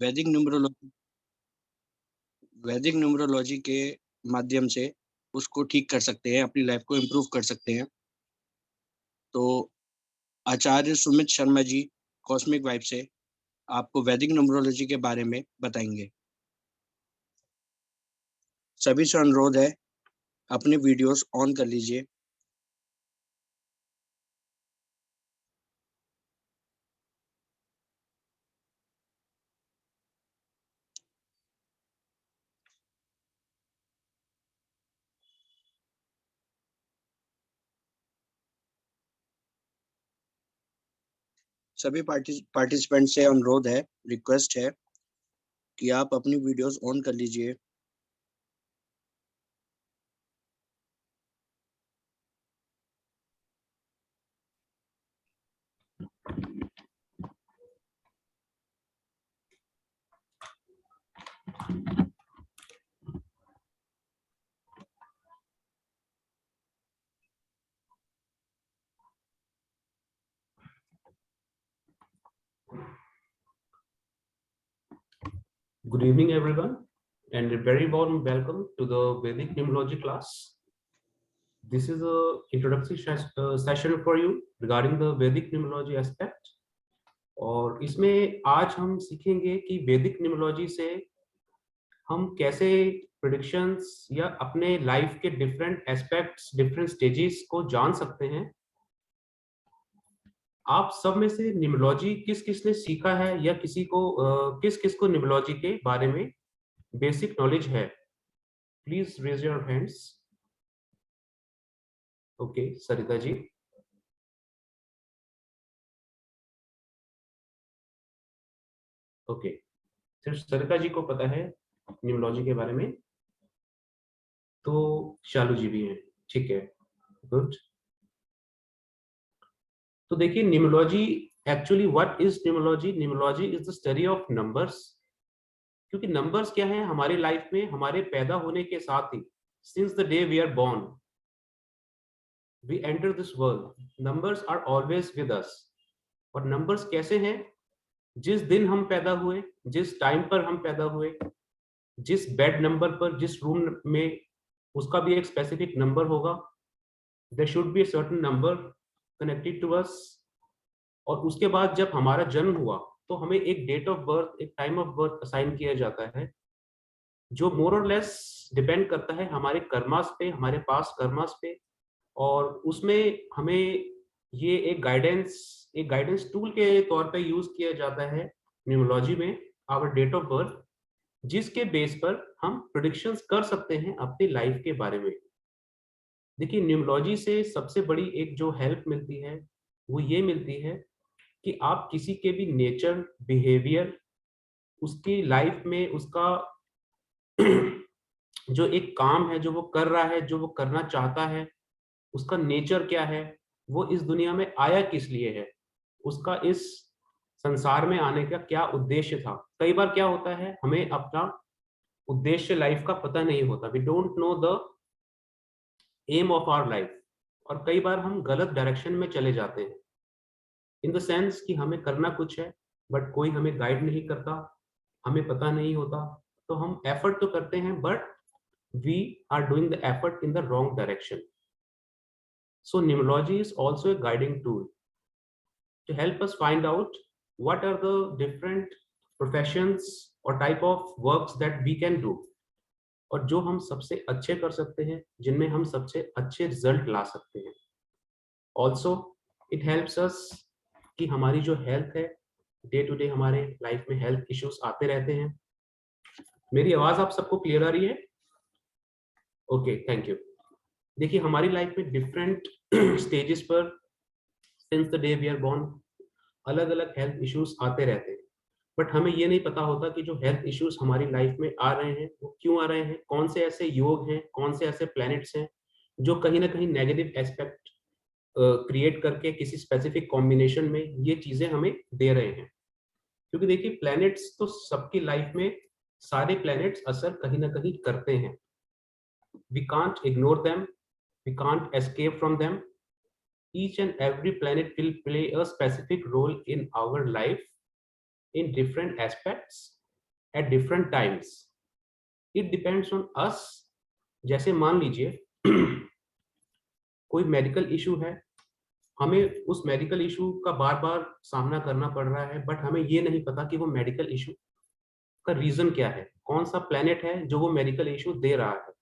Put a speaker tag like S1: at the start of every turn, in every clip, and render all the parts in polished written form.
S1: वैदिक न्यूमरोलॉजी के माध्यम से उसको ठीक कर सकते हैं, अपनी लाइफ को इम्प्रूव कर सकते हैं। तो आचार्य सुमित शर्मा जी कॉस्मिक वाइब से आपको वैदिक न्यूमरोलॉजी के बारे में बताएंगे। सभी से अनुरोध है, अपने वीडियोस ऑन कर लीजिए। सभी पार्टिसिपेंट से अनुरोध है, रिक्वेस्ट है कि आप अपनी वीडियोस ऑन कर लीजिए।
S2: Good evening, everyone, and a very warm welcome to the Vedic numerology class. This is a introductory session for you regarding the Vedic numerology aspect. और इसमें आज हम सीखेंगे कि वैदिक न्यूमरोलॉजी से हम कैसे प्रेडिक्शंस या अपने लाइफ के डिफरेंट एस्पेक्ट्स, डिफरेंट स्टेजेस को जान सकते हैं। आप सब में से न्यूमरोलॉजी किस किस ने सीखा है या किसी को किस किस को न्यूमरोलॉजी के बारे में बेसिक नॉलेज है? Please raise your hands. Okay, Sarita ji. Okay, सिर्फ सरिता जी को पता है न्यूमरोलॉजी के बारे में, तो शालू जी भी हैं। ठीक है, गुड। तो देखिए, numerology actually what is numerology? Numerology is the study of numbers. क्योंकि नंबर्स क्या है हमारी लाइफ में, हमारे पैदा होने के साथ ही, since the day we are born we enter this world, numbers are always with us. और नंबर्स कैसे हैं? जिस दिन हम पैदा हुए, जिस टाइम पर हम पैदा हुए, जिस बेड नंबर पर, जिस रूम में, उसका भी एक स्पेसिफिक नंबर होगा। There should be a certain number connected to us. और उसके बाद जब हमारा जन्म हुआ तो हमें एक डेट ऑफ बर्थ, एक टाइम ऑफ बर्थ असाइन किया जाता है, जो मोर और लेस डिपेंड करता है हमारे कर्मास पे, हमारे पास कर्मास पे। और उसमें हमें ये एक गाइडेंस टूल के तौर पे यूज किया जाता है न्यूमरोलॉजी में, आवर डेट ऑफ बर्थ, जिसके बेस पर हम प्रेडिक्शंस कर सकते हैं अपनी लाइफ के बारे में। देखिए, न्यूमरोलॉजी से सबसे बड़ी एक जो हेल्प मिलती है वो ये मिलती है कि आप किसी के भी नेचर, बिहेवियर, उसकी लाइफ में उसका जो एक काम है जो वो कर रहा है, जो वो करना चाहता है, उसका नेचर क्या है, वो इस दुनिया में आया किस लिए है, उसका इस संसार में आने का क्या उद्देश्य था। कई बार क्या होता है, हमें अपना उद्देश्य लाइफ का पता नहीं होता, we don't know the aim of our life. और कई बार हम गलत डायरेक्शन में चले जाते हैं, इन द सेंस कि हमें करना कुछ है बट कोई हमें गाइड नहीं करता, हमें पता नहीं होता। तो हम एफर्ट तो करते हैं but we are doing the effort in the wrong direction. So numerology is also a guiding tool to help us find out what are the different professions or type of works that we can do, और जो हम सबसे अच्छे कर सकते हैं, जिनमें हम सबसे अच्छे रिजल्ट ला सकते हैं। ऑल्सो इट हेल्प्स अस कि हमारी जो हेल्थ है, डे टू डे हमारे लाइफ में हेल्थ इश्यूज आते रहते हैं। मेरी आवाज आप सबको क्लियर आ रही है? Okay, thank you. देखिए, हमारी लाइफ में डिफरेंट स्टेजेस पर, since the day we are born, अलग अलग हेल्थ इश्यूज आते रहते हैं। बट हमें ये नहीं पता होता कि जो हेल्थ इश्यूज हमारी लाइफ में आ रहे हैं वो क्यों आ रहे हैं, कौन से ऐसे योग हैं, कौन से ऐसे प्लैनेट्स हैं जो कहीं ना कहीं नेगेटिव एस्पेक्ट क्रिएट करके किसी स्पेसिफिक कॉम्बिनेशन में ये चीजें हमें दे रहे हैं। क्योंकि देखिए, प्लैनेट्स तो सबकी लाइफ में, सारे प्लैनेट्स असर कहीं ना कहीं करते हैं। We can't ignore them, we can't escape from them. Each and every planet will play a specific role in our life in different aspects, at different times. It depends on us. जैसे मान लीजिए कोई medical issue है, हमें उस medical issue का बार बार सामना करना पड़ रहा है, बट हमें ये नहीं पता कि वो मेडिकल इशू का रीजन क्या है, कौन सा प्लेनेट है जो वो मेडिकल इशू दे रहा है।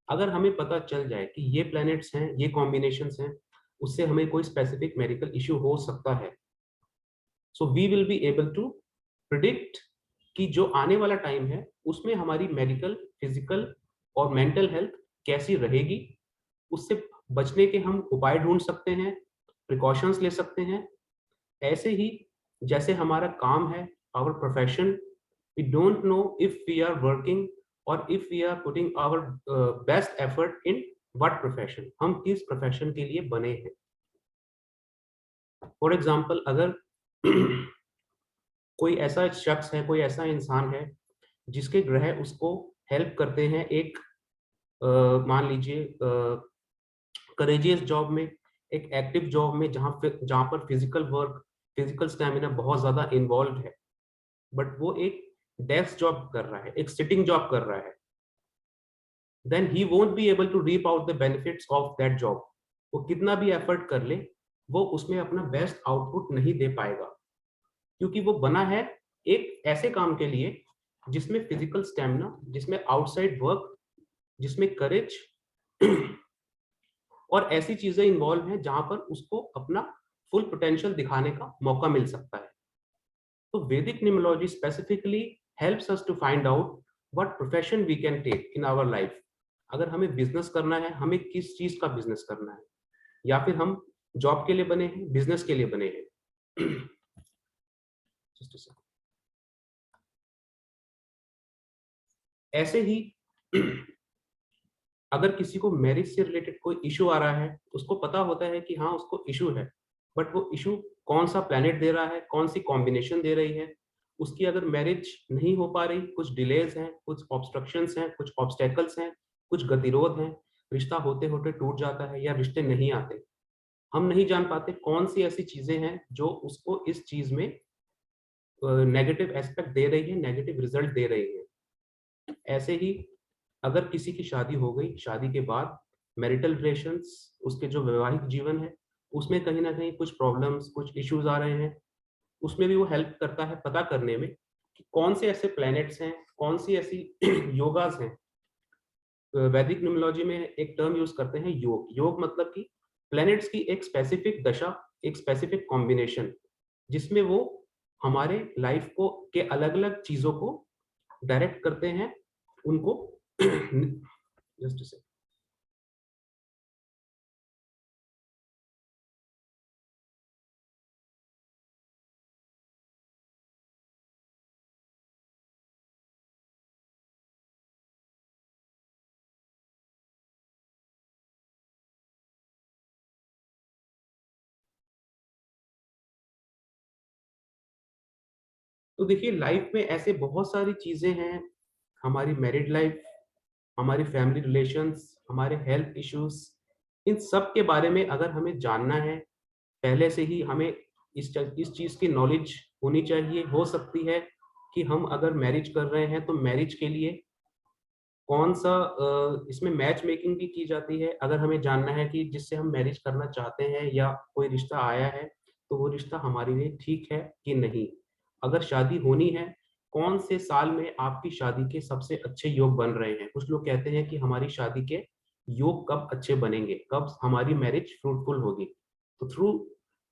S2: अगर हमें पता चल जाए कि ये प्लैनेट्स हैं, ये कॉम्बिनेशंस हैं, उससे हमें कोई स्पेसिफिक मेडिकल इशू हो सकता है, so we will be able to predict कि जो आने वाला टाइम है उसमें हमारी मेडिकल, फिजिकल और मेंटल हेल्थ कैसी रहेगी। उससे बचने के हम उपाय ढूंढ सकते हैं, प्रिकॉशंस ले सकते हैं। ऐसे ही जैसे हमारा काम है, our profession, we don't know if we are working or if we are putting our best effort in what profession, हम किस प्रोफेशन के लिए बने हैं। फॉर एग्जाम्पल, अगर कोई ऐसा शख्स है, कोई ऐसा इंसान है जिसके ग्रह उसको हेल्प करते हैं एक मान लीजिए करेजियस जॉब में, एक एक्टिव जॉब में, जहां पर फिजिकल वर्क, फिजिकल स्टैमिना बहुत ज्यादा इन्वॉल्व है, बट वो एक डेस्क जॉब कर रहा है, एक सिटिंग जॉब कर रहा है, then he won't be able to reap out the benefits of that job. वो कितना भी एफर्ट कर ले, वो उसमें अपना बेस्ट आउटपुट नहीं दे पाएगा, क्योंकि वो बना है एक ऐसे काम के लिए जिसमें फिजिकल स्टैमिना, जिसमें आउटसाइड वर्क, जिसमें करेज और ऐसी चीजें इन्वॉल्व हैं जहां पर उसको अपना फुल पोटेंशियल दिखाने का मौका मिल सकता है। तो Vedic numerology specifically helps us to find out what profession we can take in our life. अगर हमें बिजनेस करना है, हमें किस चीज का बिजनेस करना है, या फिर हम जॉब के लिए बने हैं, बिजनेस के लिए बने हैं। ऐसे ही अगर किसी को मैरिज से रिलेटेड कोई इशू आ रहा है, उसको पता होता है कि हाँ उसको इशू है, बट वो इशू कौन सा प्लैनेट दे रहा है, कौन सी कॉम्बिनेशन दे रही है, उसकी अगर मैरिज नहीं हो पा रही, कुछ डिलेज हैं, कुछ ऑब्स्ट्रक्शंस हैं, कुछ ऑब्स्टेकल्स हैं, कुछ गतिरोध हैं, रिश्ता होते होते टूट जाता है या रिश्ते नहीं आते, हम नहीं जान पाते कौन सी ऐसी चीजें हैं जो उसको इस चीज में नेगेटिव एस्पेक्ट दे रही है, नेगेटिव रिजल्ट दे रही है। ऐसे ही अगर किसी की शादी हो गई, शादी के बाद मैरिटल रिलेशंस, उसके जो वैवाहिक जीवन है उसमें कहीं ना कहीं कुछ प्रॉब्लम्स, कुछ इश्यूज आ रहे हैं, उसमें भी वो हेल्प करता है पता करने में कि कौन से ऐसे प्लैनेट्स हैं, कौन सी ऐसी योगास हैं। वैदिक न्यूमरोलॉजी में एक टर्म यूज करते हैं योग। योग मतलब कि प्लैनेट्स की एक स्पेसिफिक दशा, एक स्पेसिफिक कॉम्बिनेशन, जिसमें वो हमारे लाइफ को के अलग अलग चीजों को डायरेक्ट करते हैं, उनको जस्ट से तो देखिए लाइफ में ऐसे बहुत सारी चीजें हैं, हमारी मैरिड लाइफ, हमारी फैमिली रिलेशंस, हमारे हेल्थ इश्यूज, इन सब के बारे में अगर हमें जानना है, पहले से ही हमें इस चीज की नॉलेज होनी चाहिए। हो सकती है कि हम अगर मैरिज कर रहे हैं तो मैरिज के लिए कौन सा इसमें मैच मेकिंग भी की जाती है। अगर हमें जानना है कि जिससे हम मैरिज करना चाहते हैं या कोई रिश्ता आया है तो वो रिश्ता हमारे लिए ठीक है कि नहीं। अगर शादी होनी है, कौन से साल में आपकी शादी के सबसे अच्छे योग बन रहे हैं। कुछ लोग कहते हैं कि हमारी शादी के योग कब अच्छे बनेंगे, कब हमारी मैरिज फ्रूटफुल होगी। तो through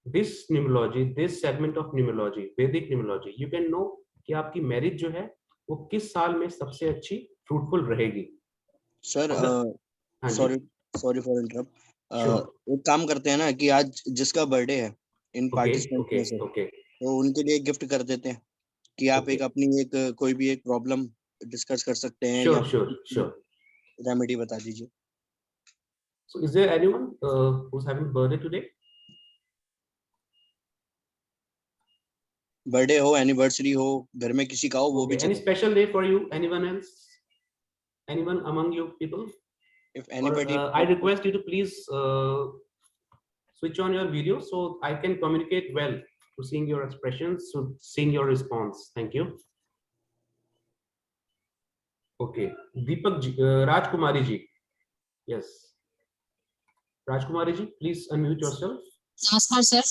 S2: this numerology, this segment of numerology, वैदिक न्यूमरोलॉजी, यू कैन नो कि आपकी मैरिज जो है वो किस साल में सबसे अच्छी फ्रूटफुल रहेगी।
S1: सर
S2: अगर हाँ जी,
S1: sorry sorry for
S2: sure,
S1: interrupt. एक काम करते हैं ना कि आज जिसका बर्थडे है इन
S2: ओके
S1: पार्टिसिपेंट्स
S2: ओके
S1: में से,
S2: ओके
S1: तो उनके लिए गिफ्ट कर देते हैं कि आप
S2: ओके,
S1: एक अपनी एक कोई भी एक प्रॉब्लम डिस्कस कर सकते हैं या
S2: श्योर
S1: फिर
S2: श्योर श्योर।
S1: रेमेडी बता दीजिए।
S2: So is there anyone who's having birthday today?
S1: Birthday हो, एनिवर्सरी हो, घर में किसी का हो, वो भी
S2: Okay, any
S1: चले।
S2: special day for you? Anyone else? Anyone among you people?
S1: If
S2: Or
S1: anybody
S2: I request you to please switch on your video so I can communicate well to seeing your expressions, to seeing your response. Thank you. Okay, Deepak ji, Rajkumari ji, yes, Rajkumari ji please unmute yourself.
S3: नमस्कार sir.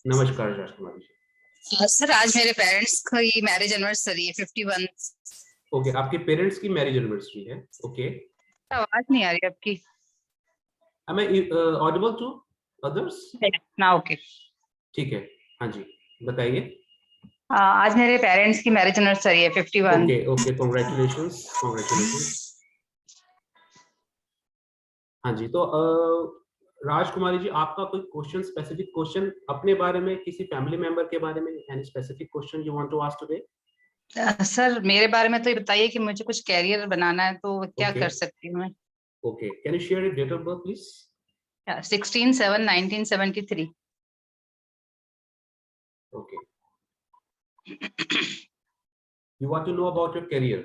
S2: नमस्कार राजकुमारी जी।
S3: Sir आज मेरे parents की marriage anniversary है 51।
S2: Okay, आपके parents की marriage anniversary है। Okay,
S3: आवाज नहीं आ रही आपकी।
S2: am I audible to others?
S3: ना ओके।
S2: ठीक है, हाँ जी, बताइए।
S3: आज मेरे पेरेंट्स की मैरिज एनिवर्सरी है 51।
S2: Okay okay, congratulations congratulations. हाँ जी, तो राजकुमारी जी, आपका कोई क्वेश्चन, स्पेसिफिक क्वेश्चन अपने बारे में, किसी फैमिली मेंबर के बारे में, any specific question you want to ask today?
S3: Sir मेरे बारे में तो ये बताइए कि मुझे कुछ कैरियर बनाना है तो क्या
S2: Okay.
S3: कर सकती हूँ मैं?
S2: Okay, can you share your date of birth please?
S3: 16/7/1973।
S2: Okay. You want to know about your career?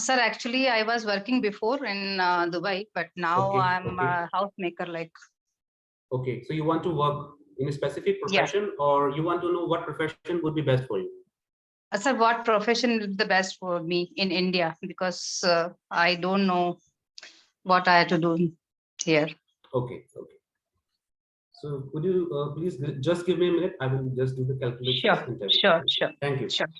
S3: Sir, actually I was working before in Dubai, but now
S2: Okay,
S3: I'm
S2: okay.
S3: a housemaker like.
S2: Okay, so you want to work in a specific
S3: Yes.
S2: profession, or you want to know what profession would be best for you?
S3: Sir, what profession is the best for me in India? Because I don't know what I have to do here.
S2: Okay, okay. So could you please just give me a minute? I will just do the calculations.
S3: Sure,
S2: and tell you.
S3: sure, sure,
S2: Thank you.
S3: sure.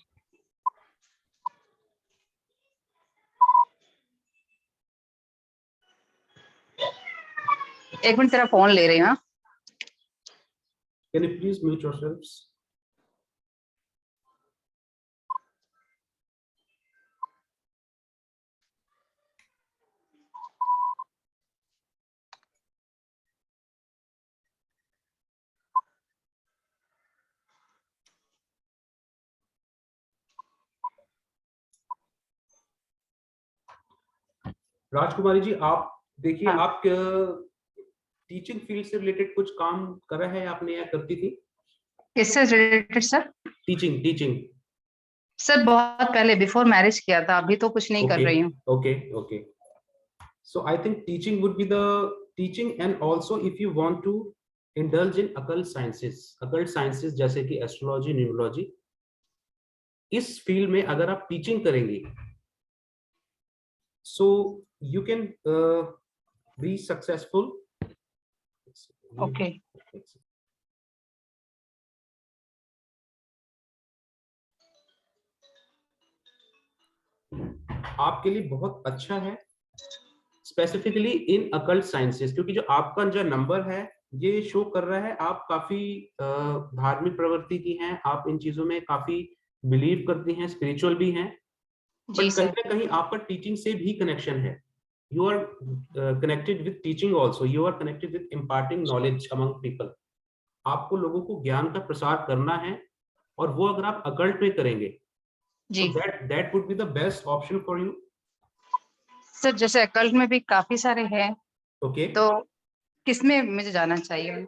S3: एक minute तेरा phone ले रही हूँ। हाँ?
S2: Can you please mute yourselves? राजकुमारी जी, आप देखिए,
S3: हाँ।
S2: आप टीचिंग फील्ड से रिलेटेड कुछ काम करा है आपने या करती थी?
S3: किससे related sir?
S2: Teaching teaching
S3: sir बहुत पहले बिफोर मैरिज किया था, अभी तो कुछ नहीं कर रही हूँ।
S2: Okay, okay. So I think teaching would be the teaching, and also if you want to indulge in occult sciences जैसे कि एस्ट्रोलॉजी, न्यूमरोलॉजी, इस फील्ड में अगर आप टीचिंग करेंगी, so you can be successful.
S3: Okay.
S2: आपके लिए बहुत अच्छा है स्पेसिफिकली इन अकल्ट साइंसेस, क्योंकि जो आपका जो नंबर है ये शो कर रहा है आप काफी धार्मिक प्रवृत्ति की हैं, आप इन चीजों में काफी बिलीव करती हैं, स्पिरिचुअल भी हैं,
S3: जी
S2: बट कहीं
S3: सर।
S2: ना कहीं आपका टीचिंग से भी कनेक्शन है। You are connected with teaching also, you are connected with imparting knowledge among people. आपको लोगों को ज्ञान का प्रसार करना है, और वो अगर आप अकल्ट में करेंगे
S3: जी
S2: तो that would be the best option for you.
S3: Sir, जैसे अकल्ट में भी काफी सारे हैं,
S2: ओके,
S3: तो किसमें मुझे जाना चाहिए?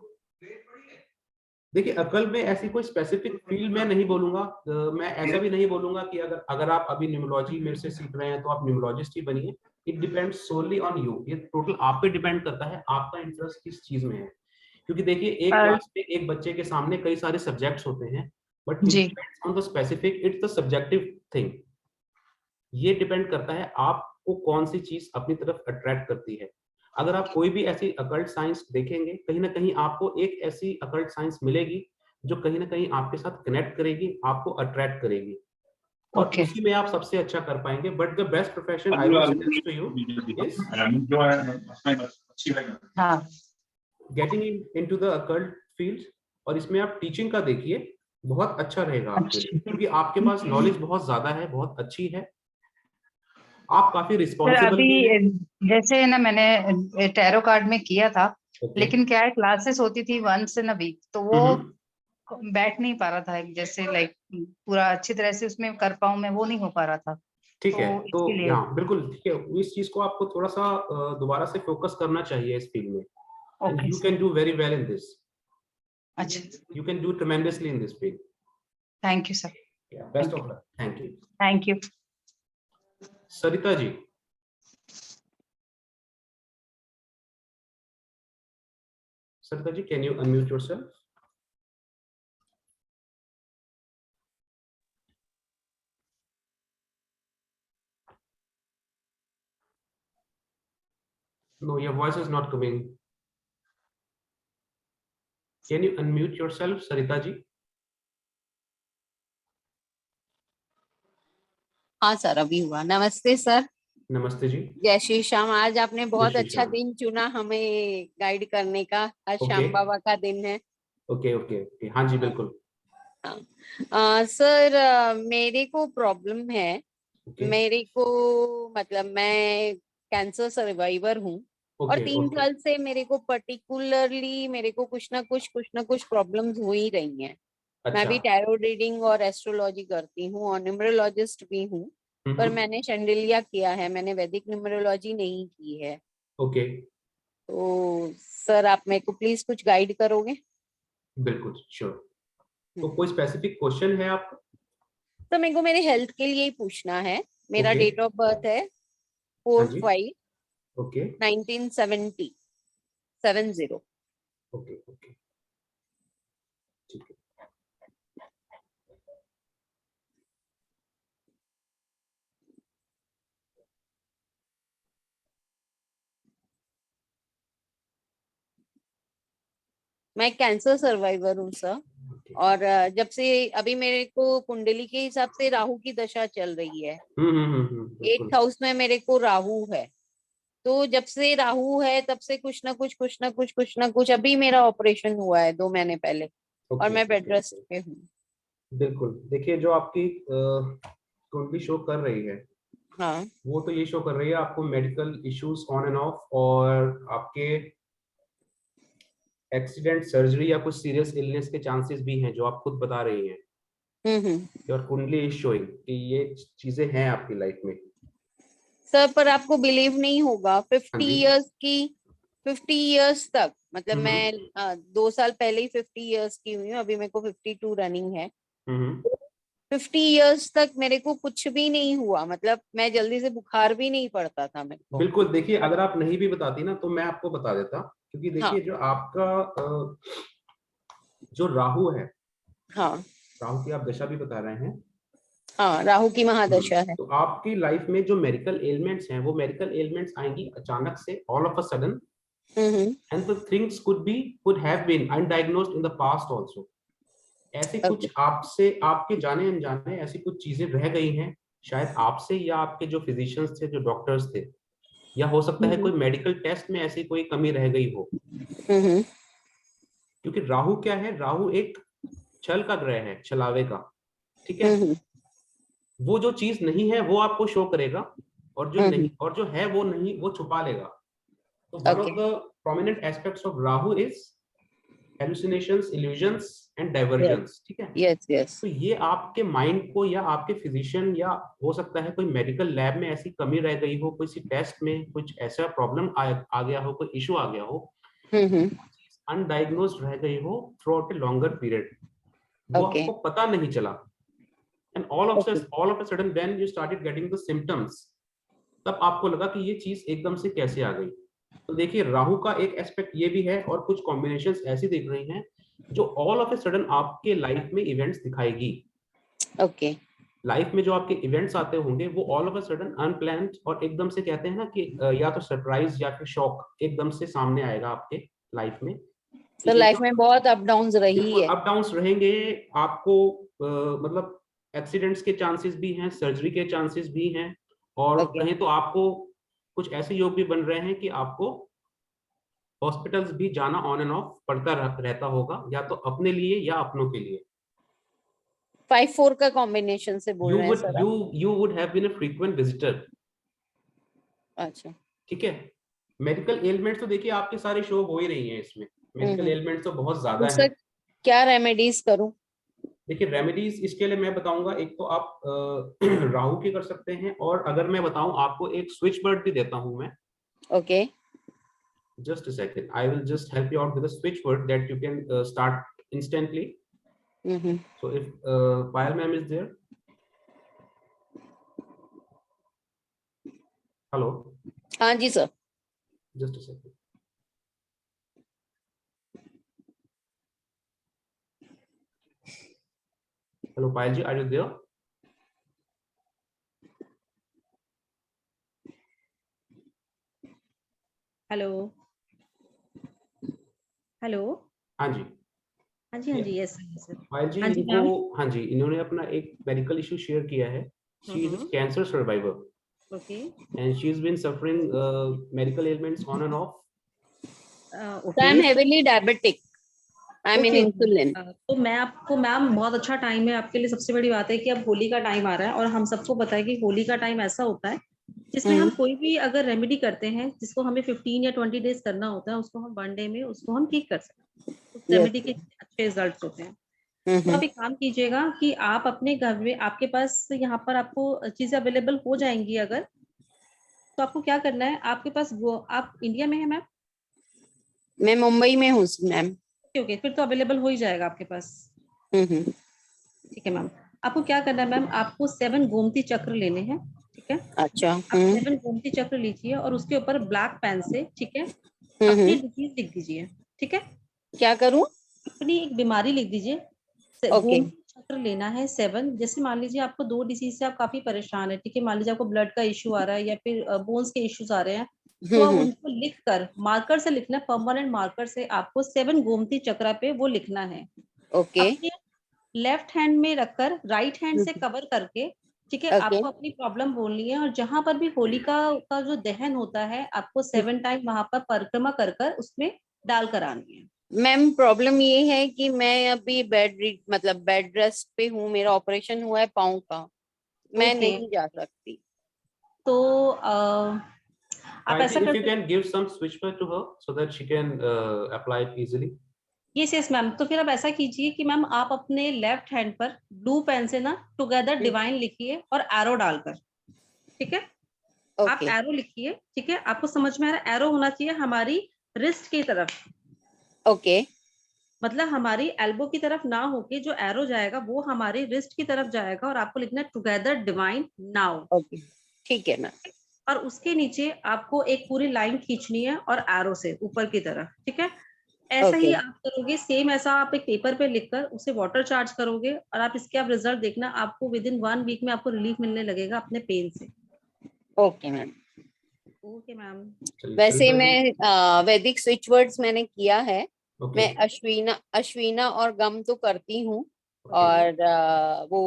S2: देखिए, अकल में ऐसी कोई स्पेसिफिक फील्ड में नहीं बोलूंगा, मैं ऐसा भी नहीं बोलूंगा कि अगर अगर आप अभी न्यूमरोलॉजी मेरे से सीख रहे हैं तो आप न्यूमरोलॉजिस्ट ही बनिए। इट डिपेंड्स सोनली ऑन यू, ये टोटल आप पे डिपेंड करता है आपका इंटरेस्ट किस चीज में है। क्योंकि देखिए, एक
S3: पर
S2: क्लास में एक बच्चे के सामने कई सारे सब्जेक्ट्स होते हैं, बट इट
S3: जी
S2: depends on the specific, it's the subjective thing. ये डिपेंड करता है आपको कौन सी चीज अपनी तरफ अट्रैक्ट करती है। अगर आप कोई भी ऐसी अकल्ट साइंस देखेंगे, कहीं ना कहीं आपको एक ऐसी अकल्ट साइंस मिलेगी जो कहीं ना कहीं आपके साथ कनेक्ट करेगी, आपको अट्रैक्ट करेगी, और
S3: ओके।
S2: उसी में आप सबसे अच्छा कर पाएंगे। But the best profession I would suggest to you is
S3: हाँ
S2: getting into the occult field, और इसमें आप टीचिंग का देखिए, बहुत अच्छा रहेगा आपके लिए, क्योंकि आपके पास नॉलेज बहुत ज्यादा है, बहुत अच्छी है, आप काफी
S3: सर
S2: रिस्पॉन्सिबल भी हैं।
S3: अभी जैसे ना मैंने टैरो कार्ड में किया था,
S2: ओके,
S3: लेकिन क्या है, क्लासेस होती थी वंस इन अ वीक, तो वो बैठ नहीं पा रहा था, जैसे लाइक पूरा अच्छी तरह से उसमें कर पाऊं मैं, वो नहीं हो पा रहा था,
S2: ठीक है,
S3: तो
S2: तो
S3: इसके लिए।
S2: हाँ बिल्कुल ठीक है, इस चीज को आपको थोड़ा सा दोबारा से फोकस करना चाहिए इस फील्ड में, and
S3: okay
S2: you can do very well in this,
S3: अच्छा,
S2: you can do tremendously in this field.
S3: Thank you sir.
S2: Best of luck, thank you.
S3: Thank you.
S2: Sarita ji, Sarita ji, can you unmute yourself? No, your voice is not coming. Can you unmute yourself, Sarita ji?
S4: हाँ sir, अभी हुआ। नमस्ते sir.
S2: नमस्ते जी।
S4: जय श्री श्याम। आज आपने बहुत
S2: श्री
S4: अच्छा
S2: श्याम।
S4: दिन चुना हमें गाइड करने का। आज
S2: ओके।
S4: श्याम बाबा का दिन है।
S2: ओके ओके ओके, हाँ जी बिल्कुल।
S4: सर, मेरे को प्रॉब्लम है।
S2: ओके
S4: मेरे को मतलब मैं कैंसर सर्वाइवर हूँ और
S2: ओके
S4: 3
S2: ओके।
S4: साल से मेरे को पर्टिकुलरली मेरे को कुछ ना कुछ प्रॉब्लम्स हो ही रही हैं। मैं
S2: अच्छा।
S4: भी टैरो रीडिंग और एस्ट्रोलॉजी करती हूँ और न्यूमरोलॉजिस्ट भी हूँ, पर मैंने शंडिलिया किया है, मैंने वैदिक न्यूमरोलॉजी नहीं की है।
S2: ओके,
S4: तो सर आप मेरे को प्लीज कुछ गाइड करोगे?
S2: बिल्कुल श्योर। तो कोई स्पेसिफिक क्वेश्चन है आपका?
S4: तो मेरे को मेरे हेल्थ के लिए ही पूछना है। मेरा
S2: ओके।
S4: डेट ऑफ बर्थ है
S2: हाँ जी।
S4: 4/5/1970
S2: ओके
S4: 70।
S2: ओके ओके, ठीक है।
S4: मैं कैंसर सर्वाइवर हूँ सर।
S2: ओके।
S4: और जब से अभी मेरे को कुंडली के हिसाब से राहु की दशा चल रही है।
S2: बिल्कुल।
S4: 8th हाउस में मेरे को राहु है। तो जब से राहु है तब से कुछ ना कुछ अभी मेरा ऑपरेशन हुआ है 2 महीने पहले और
S2: ओके
S4: मैं बेड
S2: ओके
S4: रेस्ट
S2: ओके,
S4: पे हूँ।
S2: बिल्कुल। देखिए जो आपकी कुंडली शो कर रही है,
S4: हाँ।
S2: वो तो ये शो कर रही है आपको medical issues on end of, और आपके एक्सीडेंट, सर्जरी या कुछ सीरियस इलनेस के चांसेस भी हैं, जो आप खुद बता रही हैं। और कुंडली इज शोइंग कि ये चीजें हैं आपकी लाइफ में।
S4: सर पर आपको बिलीव नहीं होगा,
S2: हाँ जी।
S4: 50 इयर्स तक मतलब मैं 2 साल पहले ही 50 इयर्स की हुई हूँ, अभी मेरे को 52 रनिंग है। 50 इयर्स तक मेरे को कुछ भी नहीं हुआ, मतलब मैं जल्दी से बुखार भी नहीं पड़ता था मेरे को।
S2: बिल्कुल। देखिए अगर आप नहीं भी बताती ना तो मैं आपको बता देता, क्योंकि
S4: हाँ
S2: देखिए जो आपका जो राहु है,
S4: हाँ
S2: राहु की आप दशा भी बता रहे हैं।
S4: हाँ, राहु की महादशा है।
S2: तो आपकी लाइफ में जो मेडिकल एलिमेंट्स हैं, वो मेडिकल एलिमेंट्स आएंगी अचानक से, all of a sudden, and the things could have been undiagnosed in the past also. ऐसे
S4: ओके।
S2: कुछ आपसे, आपके जाने अनजाने ऐसी कुछ चीजें रह गई हैं, शायद आपसे या आपके जो फिजिशियंस थे, जो डॉक्टर्स थे, या हो सकता है कोई मेडिकल टेस्ट में ऐसी कोई कमी रह गई हो। क्योंकि राहु क्या है, राहु एक छल का ग्रह है, छलावे का। ठीक है। वो जो चीज नहीं है वो आपको शो करेगा, और जो नहीं, और जो है वो नहीं, वो छुपा लेगा। तो one of
S4: okay.
S2: The prominent aspects of Rahu is hallucinations, illusions and divergence. ठीक है।
S4: Yes yes.
S2: तो ये आपके माइंड को, या आपके फिजिशियन, या हो सकता है कोई मेडिकल लैब में ऐसी कमी रह गई हो, किसी टेस्ट में कुछ ऐसा प्रॉब्लम आ गया हो, कोई इशू आ गया हो, अनडायग्नोज्ड रह गई हो through out a longer period, वो
S4: ओके
S2: आपको पता नहीं चला, and
S4: okay.
S2: All of a sudden when you started getting the symptoms, तब आपको लगा कि ये चीज एकदम से कैसे आ गई। तो देखिए राहु का एक एस्पेक्ट ये भी है, और कुछ कॉम्बिनेशंस ऐसी दिख रही हैं जो ऑल ऑफ ए सडन आपके लाइफ में इवेंट्स दिखाएगी।
S4: ओके।
S2: लाइफ में जो आपके इवेंट्स आते होंगे वो all of a sudden unplanned, और एकदम से, कहते हैं ना कि या तो सरप्राइज या फिर शॉक एकदम से सामने आएगा आपके लाइफ में।
S4: सर लाइफ में बहुत अप डाउन्स रही
S2: बिल्कुल
S4: है।
S2: अप डाउन्स रहेंगे आपको। मतलब एक्सीडेंट्स के चांसेस भी हैं, सर्जरी के चांसेस भी हैं, और
S4: ओके।
S2: कहें तो आपको कुछ ऐसे योग भी बन रहे हैं कि आपको हॉस्पिटल्स भी जाना ऑन एंड ऑफ पड़ता रहता होगा, या तो अपने लिए या अपनों के लिए।
S4: 5-4 का कॉम्बिनेशन से बोल
S2: यू
S4: रहे हैं
S2: वुड
S4: सर
S2: यू
S4: आप?
S2: You would have been a frequent visitor.
S4: अच्छा।
S2: ठीक है। मेडिकल एलिमेंट्स तो देखिए आपके सारे शो हो ही रही हैं इसमें, मेडिकल एलिमेंट्स तो बहुत
S4: तो
S2: ज्यादा
S4: सर
S2: हैं।
S4: क्या रेमेडीज करूं?
S2: देखिए रेमेडीज इसके लिए मैं बताऊंगा, एक तो आप राहु की कर सकते हैं, और अगर मैं बताऊं आपको, एक स्विच वर्ड भी देता हूं मैं।
S4: Okay.
S2: Just a second, I will just help you out with a switch word that you can start instantly. So if Payal ma'am is there. Hello.
S4: हाँ जी sir.
S2: Just a second. Hello Payal ji, are you there?
S5: Hello hello.
S2: हाँ जी।
S5: हाँ जी हाँ जी, yes sir.
S2: पायल जी,
S5: हाँ जी
S2: इनको,
S5: ma'am.
S2: हाँ जी, इन्होंने अपना एक मेडिकल इशू शेयर किया है। She is
S5: hmm.
S2: Cancer survivor
S5: okay
S2: and she's been suffering medical ailments on and off.
S4: So
S5: okay
S4: I'm heavily diabetic. I'm in
S5: okay.
S4: insulin.
S5: तो मैं आपको मैम, बहुत अच्छा टाइम है आपके लिए। सबसे बड़ी बात है कि अब होली का टाइम आ रहा है और हम सबको पता है कि होली का टाइम ऐसा होता है जिसमें हम कोई भी अगर रेमेडी करते हैं जिसको हमें 15 या 20 डेज करना होता है, उसको हम 1 डे में उसको हम ठीक कर सकते हैं। उस
S4: Yes.
S5: रेमेडी के अच्छे रिजल्ट्स होते हैं। तो आप एक काम कीजिएगा कि आप अपने घर में, आपके पास यहाँ पर आपको चीजें अवेलेबल हो जाएंगी अगर, तो आपको क्या करना है, आपके पास वो, आप इंडिया में है मैम?
S4: मैं मुंबई में हूँ मैम।
S5: ओके, फिर तो अवेलेबल हो ही जाएगा आपके पास। ठीक है मैम। आपको क्या करना है मैम, आपको 7 गोमती चक्र लेने हैं। ठीक है,
S4: अच्छा।
S5: आप 7 गोमती चक्र लीजिए और उसके ऊपर ब्लैक पेन से, ठीक है, अपनी डिजीज लिख दीजिए। ठीक है,
S4: क्या करूँ?
S5: अपनी एक बीमारी लिख दीजिए।
S4: ओके।
S5: गोमती चक्र लेना है 7। जैसे मान लीजिए आपको 2 डिजीज से आप काफी परेशान है, ठीक है, मान लीजिए आपको ब्लड का इश्यू आ रहा है या फिर बोन्स के इश्यूज आ रहे हैं, तो आप उनको लिख कर मार्कर से लिखना, परमानेंट मार्कर से आपको 7 गोमती चक्र पे वो लिखना है।
S4: ओके।
S5: अपने लेफ्ट हैंड में रखकर राइट हैंड से कवर करके, ठीक है,
S4: ओके।
S5: आपको अपनी प्रॉब्लम बोलनी है और जहां पर भी होलिका का जो दहन होता है आपको 7 टाइम वहां पर परिक्रमा कर कर उसमें डाल कर आनी है।
S4: मैम प्रॉब्लम ये है कि मैं अभी मतलब बेड रेस्ट पे हूँ, मेरा ऑपरेशन हुआ है पाँव का, मैं
S5: ओके।
S4: नहीं जा सकती।
S5: तो आप ऐसा
S2: If
S5: कर
S2: you
S5: सकते,
S2: can give some switchpad to her so that she can apply it easily.
S5: Yes yes ma'am. तो फिर आप ऐसा कीजिए कि मैम आप अपने लेफ्ट हैंड पर ब्लू पेन से ना टुगेदर डिवाइन लिखिए और एरो डालकर, ठीक है, आप
S4: ओके।
S5: एरो लिखिए। ठीक है, आपको समझ में आ रहा है, एरो होना चाहिए हमारी रिस्ट की तरफ,
S4: ओके।
S5: मतलब हमारी एल्बो की तरफ ना होके जो एरो जाएगा वो हमारी रिस्ट की तरफ जाएगा और आपको लिखना है टुगेदर डिवाइन नाउ।
S4: ओके, ठीक है मैम।
S5: और उसके नीचे आपको एक पूरी लाइन खींचनी है और एरो से ऊपर की तरफ। ठीक है, ऐसा ही
S4: ओके।
S5: आप करोगे, सेम ऐसा आप एक पेपर पे लिखकर उसे वाटर चार्ज करोगे और आप इसके आप रिजल्ट देखना, आपको विद इन 1 वीक में आपको रिलीफ मिलने लगेगा अपने पेन से।
S4: Okay ma'am.
S5: Okay ma'am.
S4: वैसे मैं वैदिक स्विच वर्ड्स मैंने किया है।
S2: Okay.
S4: मैं अश्विना और गम तो करती हूँ,
S2: Okay.
S4: और वो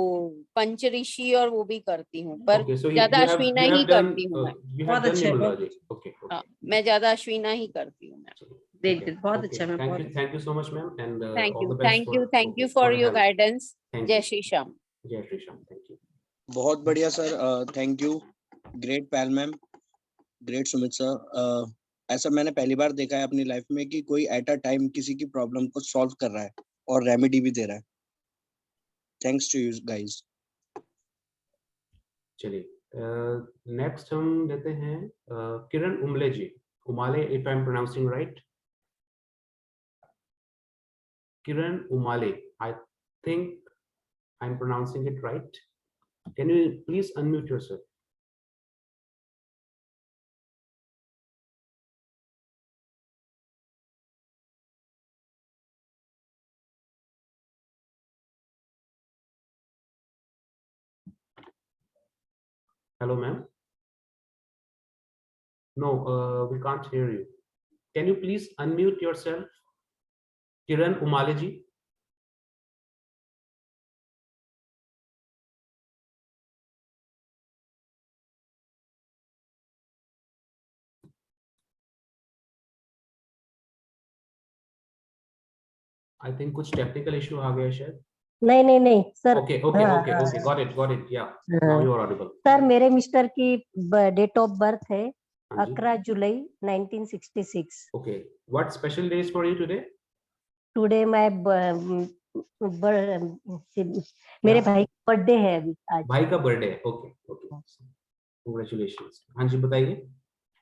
S4: पंचऋषि और वो भी करती हूँ, पर
S2: Okay, so
S4: ज्यादा
S2: you
S4: अश्विना
S2: have
S4: ही
S2: done
S4: करती हूँ मैं।
S5: बहुत अच्छा है,
S2: Nimla
S5: बहुत
S2: ji. Okay.
S4: हाँ, मैं ज्यादा अश्विना ही करती हूँ मैम।
S5: Great
S2: Okay.
S5: ग्रेट, बहुत
S2: Okay.
S5: अच्छा मैम, बहुत अच्छा।
S2: Thank you so much, ma'am, and
S4: thank
S2: all
S4: you,
S2: the best
S4: thank you
S2: for
S4: for your
S2: health.
S4: Guidance.
S2: Thank
S4: Jai
S2: you.
S4: Shri Shyam.
S2: Jai Shri Shyam. Thank you.
S1: बहुत बढ़िया sir, thank you. Great Pal ma'am, great Sumit sir. ऐसा मैंने पहली बार देखा है अपनी life में कि कोई एट अ टाइम किसी की प्रॉब्लम को सॉल्व कर रहा है और रेमेडी भी दे रहा है। Thanks to you guys.
S2: चलिए, नेक्स्ट हम लेते हैं Kiran Umle ji, Umale, if I am pronouncing right. Kiran Umale, I think I am pronouncing it right. Can you please unmute yourself? Hello, ma'am. No, we can't hear you. Can you please unmute yourself, Kiran Umale ji? I think कुछ technical issue आ गया शायद।
S6: नहीं sir.
S2: Okay, got it, yeah. Now you are audible.
S6: Sir मेरे mister की date of birth है
S2: हाँ जी।
S6: 11 जुलाई 1966।
S2: Okay, what special day is for you today?
S6: Today my मेरे भाई का बर्थडे है अभी आज।
S2: भाई का बर्थडे है। Okay, congratulations. हाँ जी, बताइए।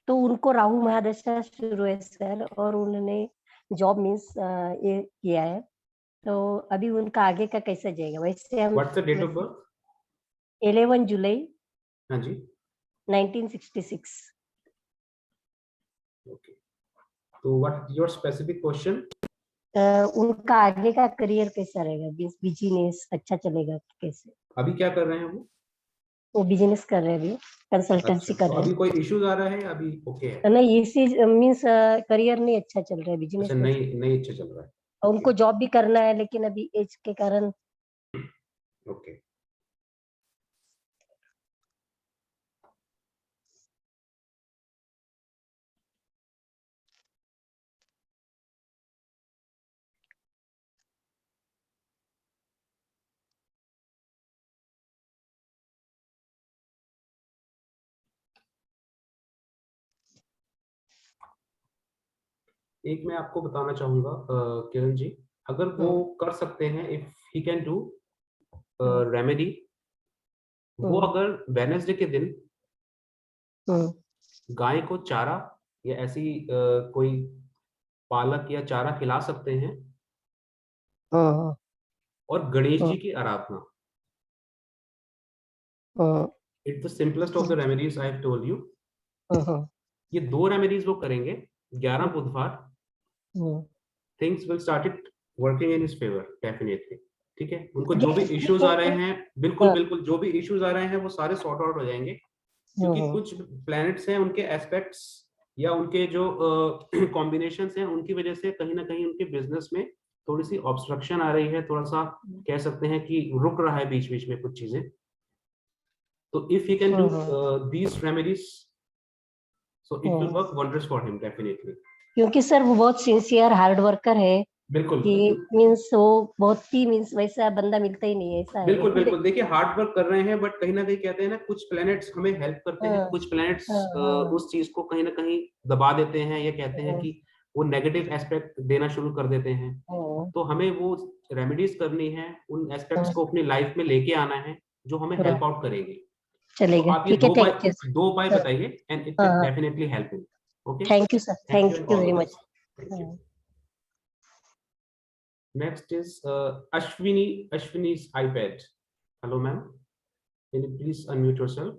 S6: तो उनको राहु महादशा शुरू है सर, और उन्होंने जॉब मीन्स ये किया है, तो अभी उनका आगे का कैसा जाएगा? वैसे हम
S2: what's the date of birth?
S6: 11 जुलाई
S2: हाँ जी।
S6: 1966।
S2: ओके, तो व्हाट योर स्पेसिफिक क्वेश्चन?
S6: उनका आगे का करियर कैसा रहेगा? बिजनेस अच्छा चलेगा कैसे?
S2: अभी क्या कर रहे हैं वो?
S6: वो बिजनेस कर रहे हैं अभी, कंसल्टेंसी
S2: अच्छा,
S6: कर
S2: तो
S6: रहे
S2: अभी
S6: हैं।
S2: कोई इश्यूज आ रहा है या अभी ओके है?
S6: नहीं, इसी मीन्स करियर नहीं अच्छा चल रहा है, बिजनेस
S2: अच्छा,
S6: में।
S2: नहीं अच्छा चल रहा है।
S6: और उनको जॉब भी करना है, लेकिन अभी एज के कारण।
S2: ओके। एक मैं आपको बताना चाहूंगा किरण जी, अगर वो कर सकते हैं, if he can do remedy, वो अगर वेडनेसडे के दिन गाय को चारा या ऐसी कोई पालक या चारा खिला सकते हैं, और गणेश जी की आराधना, it's the simplest of the remedies I have told you. ये 2 रेमेडीज वो करेंगे 11 बुधवार, things will started working in his favour definitely. ठीक है, उनको जो भी इश्यूज आ रहे हैं, बिल्कुल बिल्कुल जो भी इश्यूज आ रहे हैं वो सारे सॉर्ट आउट हो जाएंगे, क्योंकि कुछ प्लैनेट्स हैं, उनके एस्पेक्ट्स या उनके जो कॉम्बिनेशंस हैं, उनकी वजह से कहीं ना कहीं उनके बिजनेस में थोड़ी सी ऑब्स्ट्रक्शन आ रही है, थोड़ा सा कह सकते हैं कि रुक रहा है बीच बीच में कुछ चीजें। तो if you can do these remedies, so it will work wonders for him definitely.
S6: क्योंकि सर वो बहुत सिंसियर हार्ड वर्कर है,
S2: बिल्कुल
S6: कि मीन्स वो बहुत ही मीन्स वैसा बंदा मिलता ही नहीं है, ऐसा है।
S2: बिल्कुल बिल्कुल, देखिए हार्ड वर्क कर रहे हैं, बट कहीं ना कहीं कहते हैं ना, कुछ प्लैनेट्स हमें हेल्प करते हैं, कुछ प्लैनेट्स उस चीज को कहीं ना कहीं दबा देते हैं, या कहते हैं कि वो नेगेटिव एस्पेक्ट देना शुरू कर देते हैं। तो हमें वो रेमेडीज करनी है, उन एस्पेक्ट्स को अपनी लाइफ में लेके आना है जो हमें हेल्प आउट करेंगे। तो
S6: चलेगा,
S2: आप ये
S6: ठीक है, थैंक यू।
S2: 2 उपाय बताइए, and it will definitely help him. Okay,
S6: thank you sir,
S2: thank
S6: thank
S2: you and
S6: you
S2: all
S6: very
S2: the
S6: much.
S2: Best. Thank you. Next is Ashwini. Ashwini's iPad. Hello, ma'am. Can you please unmute yourself?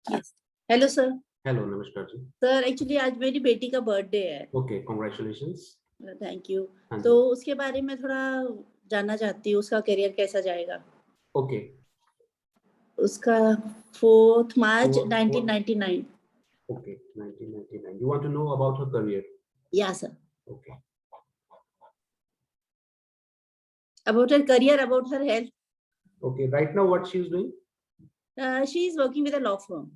S7: Yes. Hello sir.
S2: Hello, नमस्कार जी।
S7: Sir, actually आज मेरी बेटी का birthday है।
S2: Okay, congratulations.
S7: Thank you.
S2: हाँ जी।
S7: तो उसके बारे में थोड़ा जानना चाहती हूँ, उसका करियर कैसा जाएगा।
S2: Okay.
S7: उसका 4th March
S2: Four-
S7: 1999.
S2: Okay, 1999. You want to know about her career?
S7: Yeah sir.
S2: Okay.
S7: About her career, about her health.
S2: Okay, right now what she is doing?
S7: She is working with a law firm.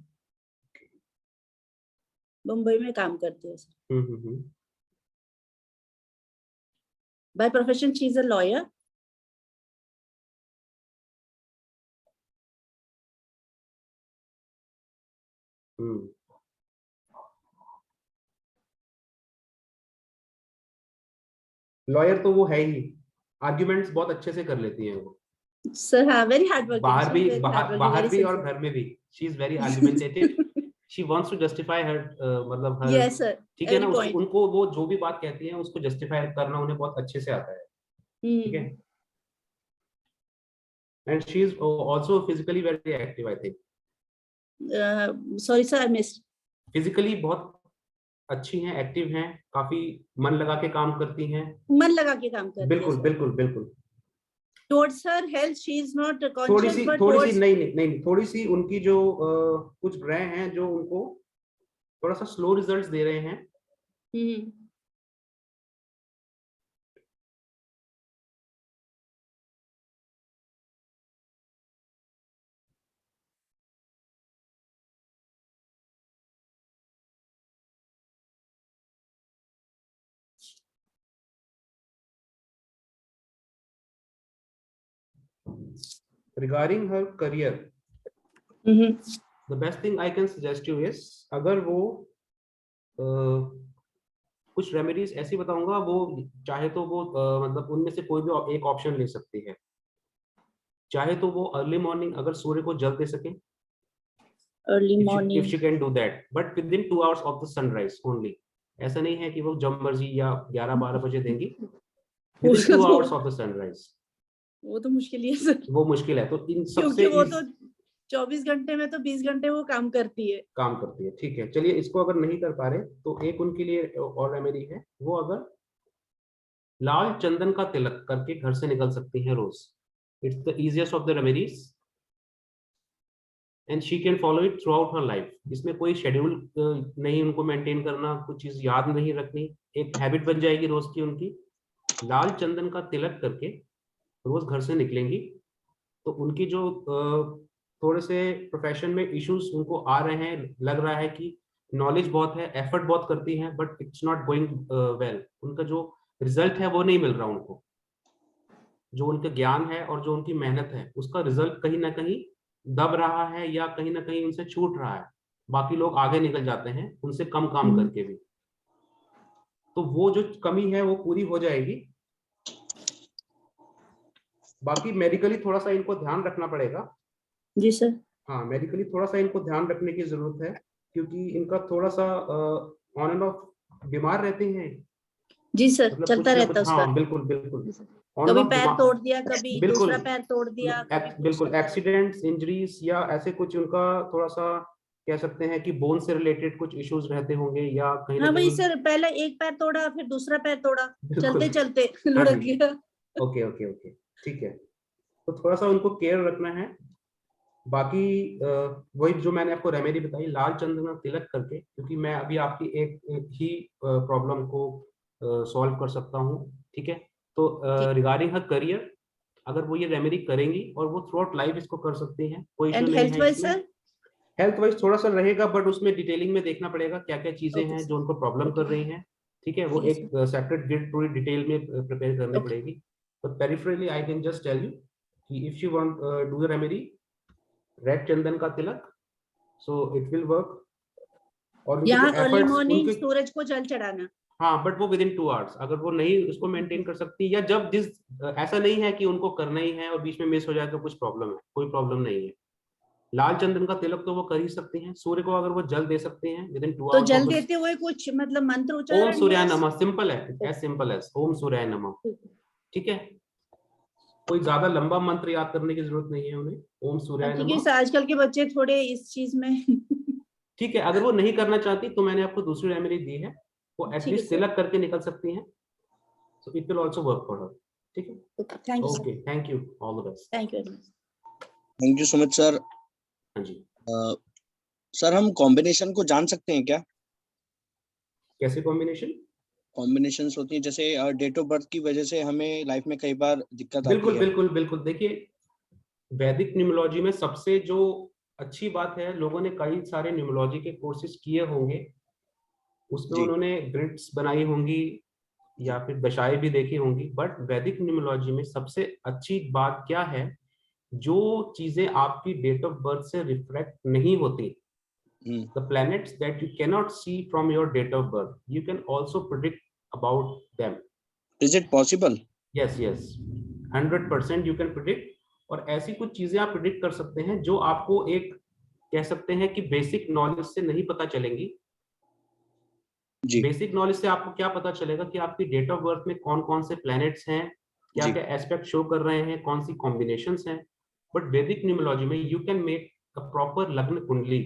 S7: Mumbai में काम करती है sir. By profession she is a lawyer.
S2: Lawyer तो वो है ही, arguments बहुत अच्छे से कर लेती हैं वो।
S7: सर हाँ, वेरी हार्ड वर्किंग।
S2: बाहर भी और घर में भी she is very argumentative. She wants to justify her मतलब हर,
S7: यस सर,
S2: ठीक है ना, उनको वो जो भी बात कहती हैं उसको जस्टिफाई करना उन्हें बहुत अच्छे से आता है। ठीक है, and she is also physically very active, I think.
S7: Sorry sir, I missed.
S2: Physically बहुत अच्छी हैं, एक्टिव हैं, काफी मन लगा के काम करती हैं।
S7: मन लगा के काम करती है।
S2: बिल्कुल बिल्कुल बिल्कुल।
S7: Towards her health, she is not conscious, but
S2: थोड़ी सी नहीं, थोड़ी सी उनकी जो कुछ ग्रह हैं जो उनको थोड़ा सा स्लो रिजल्ट्स दे रहे हैं। Regarding her career, the best thing I can suggest you is, अगर वो कुछ रेमेडीज ऐसी बताऊंगा, वो चाहे तो वो मतलब उनमें से कोई भी एक ऑप्शन ले सकती है। चाहे तो वो अर्ली मॉर्निंग अगर सूर्य को जल दे सके,
S7: early morning,
S2: if she can do that, but within 2 hours of the sunrise only. ऐसा नहीं है कि वो जब मर्जी या 11-12 बजे देंगी, within 2 hours of the sunrise।
S7: वो तो मुश्किल ही है सर।
S2: वो मुश्किल है, तो इन सबसे
S7: क्योंकि वो तो 24 घंटे में तो 20 घंटे वो काम करती है।
S2: ठीक है, चलिए इसको अगर नहीं कर पा रहे तो एक उनके लिए और रेमेडी है, वो अगर लाल चंदन का तिलक करके घर से निकल सकती हैं रोज। It's the easiest of the remedies and she can follow it throughout her life. इसमें कोई शेड्यूल नहीं उनको मेंटेन करना, कुछ चीज याद नहीं रखनी, एक हैबिट बन जाएगी रोज की उनकी। लाल चंदन का तिलक करके रोज घर से निकलेंगी तो उनकी जो थोड़े से प्रोफेशन में इश्यूज उनको आ रहे हैं, लग रहा है कि नॉलेज बहुत है, एफर्ट बहुत करती हैं, but it's not going well, उनका जो रिजल्ट है वो नहीं मिल रहा उनको। जो उनका ज्ञान है और जो उनकी मेहनत है उसका रिजल्ट कहीं ना कहीं दब रहा है या कहीं ना कहीं उनसे छूट रहा है। बाकी लोग आगे निकल जाते हैं उनसे कम काम करके भी। तो वो जो कमी है वो पूरी हो जाएगी। बाकी मेडिकली थोड़ा सा इनको ध्यान रखना पड़ेगा।
S7: जी सर।
S2: हाँ, मेडिकली थोड़ा सा इनको ध्यान रखने की जरूरत है, क्योंकि इनका थोड़ा सा ऑन एंड ऑफ बीमार रहते हैं।
S7: जी सर,
S2: मतलब
S7: चलता
S2: कुछ ना
S7: रहता
S2: कुछ,
S7: उसका।
S2: हाँ बिल्कुल बिल्कुल, on
S7: कभी
S2: and off
S7: पैर
S2: बीमार-
S7: तोड़ दिया, कभी
S2: बिल्कुल,
S7: दूसरा पैर तोड़ दिया, कभी कुछ
S2: बिल्कुल
S7: चलता रहता।
S2: एक्सीडेंट्स, इंजरीज या ऐसे कुछ उनका थोड़ा सा कह सकते हैं कि बोन से रिलेटेड कुछ इश्यूज रहते होंगे या कहीं ना
S7: हाँ वही
S2: कहीं।
S7: सर, पहले एक पैर तोड़ा, फिर दूसरा पैर तोड़ा,
S2: बिल्कुल।
S7: चलते चलते
S2: हाँ
S7: लुढ़क
S2: जी।
S7: गया।
S2: ओके ओके ओके, ठीक है। तो थोड़ा सा उनको केयर रखना है। बाकी वही जो मैंने आपको रेमेडी बताई, लाल चंदन का तिलक करके, क्योंकि मैं अभी आपकी एक ही प्रॉब्लम को सॉल्व कर सकता हूँ, ठीक है। तो रिगार्डिंग हर करियर, अगर वो ये रेमेडी करेंगी और वो थ्रू आउट लाइफ इसको कर सकती हैं, कोई इशू
S7: एंड
S2: नहीं
S7: हेल्थ
S2: है
S7: वाइज
S2: इसमें।
S7: सर?
S2: हेल्थ वाइज थोड़ा सा रहेगा, बट उसमें डिटेलिंग में देखना पड़ेगा क्या क्या चीजें
S7: ओके
S2: हैं
S7: सर।
S2: जो उनको प्रॉब्लम कर रही हैं, ठीक है। वो
S7: ठीक है
S2: एक सेपरेट गिड पूरी डिटेल में प्रिपेयर करनी
S7: ओके।
S2: पड़ेगी। But peripherally I can just tell you कि if you want do the remedy red चंदन का तिलक, सो इट विल वर्क। और उनके
S7: यहाँ
S2: जो
S7: अर्ली
S2: एफर्ट्स
S7: मॉर्निंग
S2: उनके,
S7: सूरज को जल चढ़ाना।
S2: हाँ, बट वो विद इन 2 आवर्स, अगर वो नहीं उसको मेंटेन कर सकती, या जब जिस ऐसा नहीं है कि उनको करना ही है और बीच में मिस हो जाए तो कुछ प्रॉब्लम है, कोई प्रॉब्लम नहीं है। लाल चंदन का तिलक तो वो कर ही सकती हैं। सूर्य को अगर वो जल दे सकते हैं विद इन 2
S7: तो
S2: आवर्स
S7: जल
S2: ऑफ,
S7: देते हुए कुछ मतलब मंत्र
S2: ओम
S7: उच्चारण
S2: सूर्याय
S7: या
S2: नमः, सिंपल है, एज सिंपल एज ओम सूर्याय नमः, ठीक है। कोई ज्यादा लंबा मंत्र याद करने की जरूरत नहीं है उन्हें, ओम सूर्याय
S7: ठीक है
S2: नमः,
S7: सर, आजकल के बच्चे थोड़े इस चीज में
S2: ठीक है। अगर वो नहीं करना चाहती तो मैंने आपको दूसरी रेमेडी दी है, वो
S7: ठीक है
S2: एटलीस्ट
S7: सर।
S2: तिलक करके निकल सकती हैं, सो it will also work for her, ठीक है।
S7: Thank you sir.
S2: Okay, thank you, all the best.
S7: Thank you very much.
S1: Thank you so much sir.
S2: हाँ जी,
S1: सर हम कॉम्बिनेशन को जान सकते हैं क्या?
S2: कैसे कॉम्बिनेशन?
S1: कॉम्बिनेशंस होती हैं जैसे डेट ऑफ बर्थ की वजह से हमें लाइफ में कई बार दिक्कत आती
S2: बिल्कुल
S1: है।
S2: बिल्कुल बिल्कुल। देखिए, वैदिक न्यूमरोलॉजी में सबसे जो अच्छी बात है, लोगों ने कई सारे न्यूमरोलॉजी के कोर्सेज किए होंगे, उसमें
S1: जी।
S2: उन्होंने ग्रिड्स बनाई होंगी या फिर दशाएं भी देखी होंगी, बट वैदिक न्यूमरोलॉजी में सबसे अच्छी बात क्या है, जो चीजें आपकी डेट ऑफ बर्थ से रिफ्लेक्ट नहीं होती, the planets that you cannot see from your date of birth, you can also predict about them.
S1: Is it possible?
S2: Yes, yes, 100% you can predict। और ऐसी कुछ चीजें आप प्रिडिक्ट कर सकते हैं जो आपको एक कह सकते हैं कि बेसिक नॉलेज से नहीं पता चलेंगी।
S1: जी।
S2: बेसिक नॉलेज से आपको क्या पता चलेगा कि आपकी डेट ऑफ बर्थ में कौन कौन से प्लैनेट्स हैं, क्या क्या एस्पेक्ट शो कर रहे हैं, कौन सी कॉम्बिनेशंस हैं। बट वैदिक न्यूमरोलॉजी में you can make a proper लग्न कुंडली,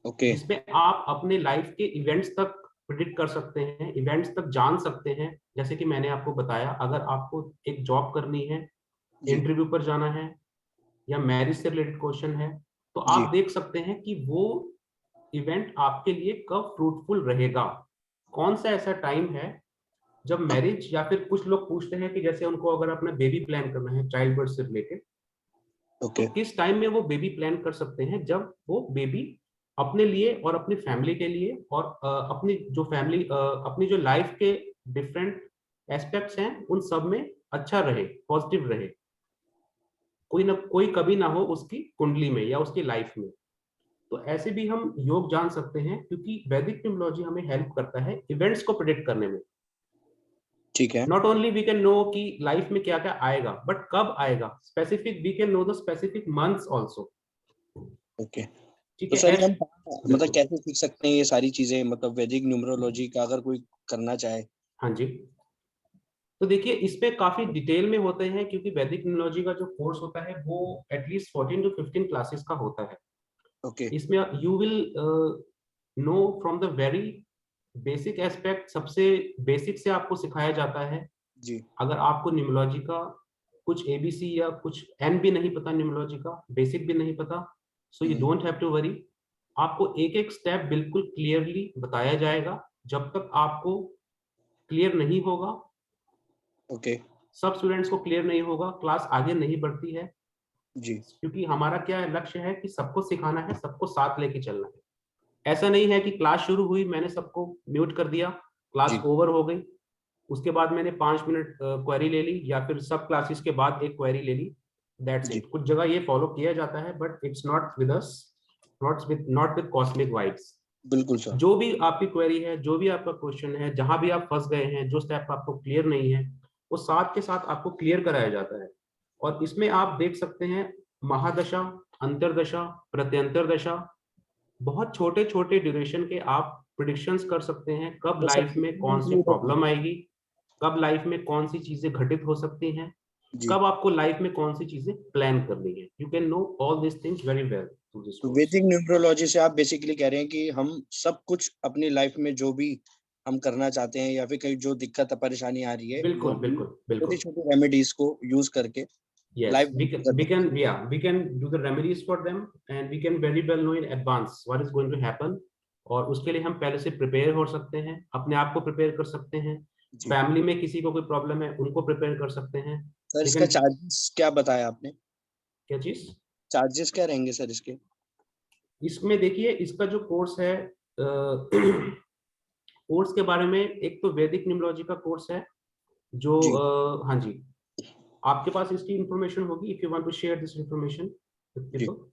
S1: ओके।
S2: जिसमें आप अपने लाइफ के इवेंट्स तक प्रिडिक्ट कर सकते हैं, इवेंट्स तक जान सकते हैं। जैसे कि मैंने आपको बताया, अगर आपको एक जॉब करनी है, इंटरव्यू पर जाना है, या मैरिज से रिलेटेड क्वेश्चन है, तो आप देख सकते हैं कि वो इवेंट आपके लिए कब फ्रूटफुल रहेगा। कौन सा ऐसा टाइम है जब मैरिज, या फिर कुछ लोग पूछते हैं कि जैसे उनको अगर अपना बेबी प्लान करना है चाइल्ड बर्थ से रिलेटेड, तो किस टाइम में वो बेबी प्लान कर सकते हैं, जब वो बेबी अपने लिए और अपनी फैमिली के लिए और अपनी जो फैमिली अपनी जो लाइफ के डिफरेंट एस्पेक्ट्स हैं उन सब में अच्छा रहे, पॉजिटिव रहे, कोई ना कोई कभी ना हो उसकी कुंडली में या उसकी लाइफ में। तो ऐसे भी हम योग जान सकते हैं, क्योंकि वैदिक न्यूमरोलॉजी हमें हेल्प करता है इवेंट्स को प्रेडिक्ट करने में।
S1: ठीक है।
S2: Not only we can know कि लाइफ में क्या क्या आएगा, बट कब आएगा specific, we can know the specific months also.
S1: Okay.
S2: ठीक
S1: तो
S2: है।
S1: सर हम मतलब कैसे सीख सकते हैं ये सारी चीजें, मतलब वैदिक न्यूमरोलॉजी का अगर कोई करना चाहे?
S2: हाँ जी, तो देखिए इस पे काफी डिटेल में होते हैं, क्योंकि वैदिक न्यूमरोलॉजी का जो कोर्स होता है वो एटलीस्ट 14 to 15 क्लासेस का होता है।
S1: ओके।
S2: इसमें you will know from the very basic aspect, सबसे बेसिक से आपको सिखाया जाता है
S1: जी
S2: अगर आपको न्यूमरोलॉजी का कुछ एबीसी या कुछ एन भी नहीं पता, न्यूमरोलॉजी का बेसिक भी नहीं पता, so you don't have to worry. आपको एक एक स्टेप बिल्कुल क्लियरली बताया जाएगा। जब तक आपको क्लियर नहीं होगा,
S1: ओके
S2: सब स्टूडेंट्स को क्लियर नहीं होगा, क्लास आगे नहीं बढ़ती है।
S1: जी
S2: क्योंकि हमारा क्या लक्ष्य है कि सबको सिखाना है, सबको साथ लेके चलना है। ऐसा नहीं है कि क्लास शुरू हुई, मैंने सबको म्यूट कर दिया, क्लास
S1: जी
S2: ओवर हो गई, उसके बाद मैंने 5 मिनट क्वेरी ले ली, या फिर सब क्लासेस के बाद एक क्वेरी ले ली, दैट्स
S1: जी
S2: इट। कुछ जगह ये फॉलो किया जाता है, but it's not with us, not with cosmic vibes.
S1: बिल्कुल सर।
S2: जो भी आपकी क्वेरी है, जो भी आपका क्वेश्चन है, जहां भी आप फंस गए हैं, जो स्टेप आपको क्लियर नहीं है, वो साथ के साथ आपको क्लियर कराया जाता है। और इसमें आप देख सकते हैं महादशा, अंतरदशा, प्रत्यंतर दशा, बहुत छोटे छोटे ड्यूरेशन के आप प्रिडिक्शंस कर सकते हैं, कब
S1: तो
S2: लाइफ
S1: सर
S2: में कौन सी प्रॉब्लम आएगी, कब लाइफ में कौन सी चीजें घटित हो सकती हैं,
S1: जी
S2: कब आपको लाइफ में कौन सी चीजें प्लान करनी है। You can know all this things very well through this
S1: तो
S2: कोर्स।
S1: वैदिक न्यूमरोलॉजी से आप बेसिकली कह रहे हैं कि हम सब कुछ अपनी लाइफ में जो भी हम करना चाहते हैं या फिर कहीं जो दिक्कत परेशानी आ रही है वो
S2: बिल्कुल
S1: हम
S2: बिल्कुल
S1: छोटी
S2: बिल्कुल।
S1: छोटी रेमेडीज को यूज करके
S2: Yes,
S1: लाइफ
S2: we
S1: बेटर कर
S2: can,
S1: सकते
S2: yeah, we can do the remedies for them, and we can very well know in advance what is going to happen। और उसके लिए हम पहले से प्रिपेयर हो सकते हैं, अपने आप को प्रिपेयर कर सकते हैं,
S1: हैं। जी
S2: फैमिली में किसी को कोई प्रॉब्लम है उनको प्रिपेयर कर सकते हैं।
S1: सर इसका
S2: लेकिन
S1: चार्जेस क्या बताया आपने?
S2: क्या चीज
S1: चार्जेस क्या रहेंगे सर इसके?
S2: इसमें देखिए, इसका जो कोर्स है, कोर्स के बारे में, एक तो वैदिक न्यूमरोलॉजी का कोर्स है जो
S1: जी
S2: हाँ जी, आपके पास इसकी इंफॉर्मेशन होगी, if you want to share this information with
S1: जी
S2: पीपल।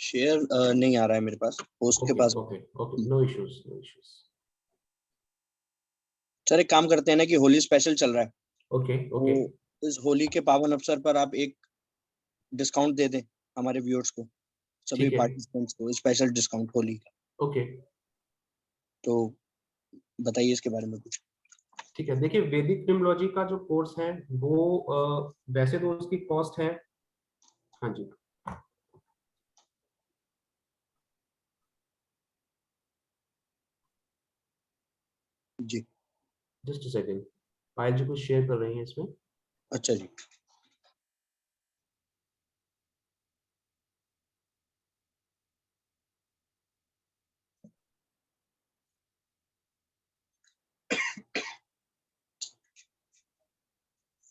S1: शेयर नहीं आ रहा है मेरे पास, पोस्ट के
S2: ओके
S1: पास।
S2: Okay okay, no issues no issues.
S1: Sir एक काम करते हैं ना कि होली स्पेशल चल रहा है,
S2: ओके ओके
S1: तो इस होली के पावन अवसर पर आप एक डिस्काउंट दे दें हमारे व्यूअर्स को, सभी
S2: ठीक है
S1: पार्टिसिपेंट्स को स्पेशल डिस्काउंट होली का।
S2: ओके
S1: तो बताइए इसके बारे में कुछ।
S2: ठीक है। देखिए, वैदिक न्यूमरोलॉजी का जो कोर्स है वो वैसे तो उसकी कॉस्ट है, हाँ जी,
S1: जी
S2: जस्ट अ सेकंड, पायल जी कुछ शेयर कर रही हैं इसमें।
S1: अच्छा जी।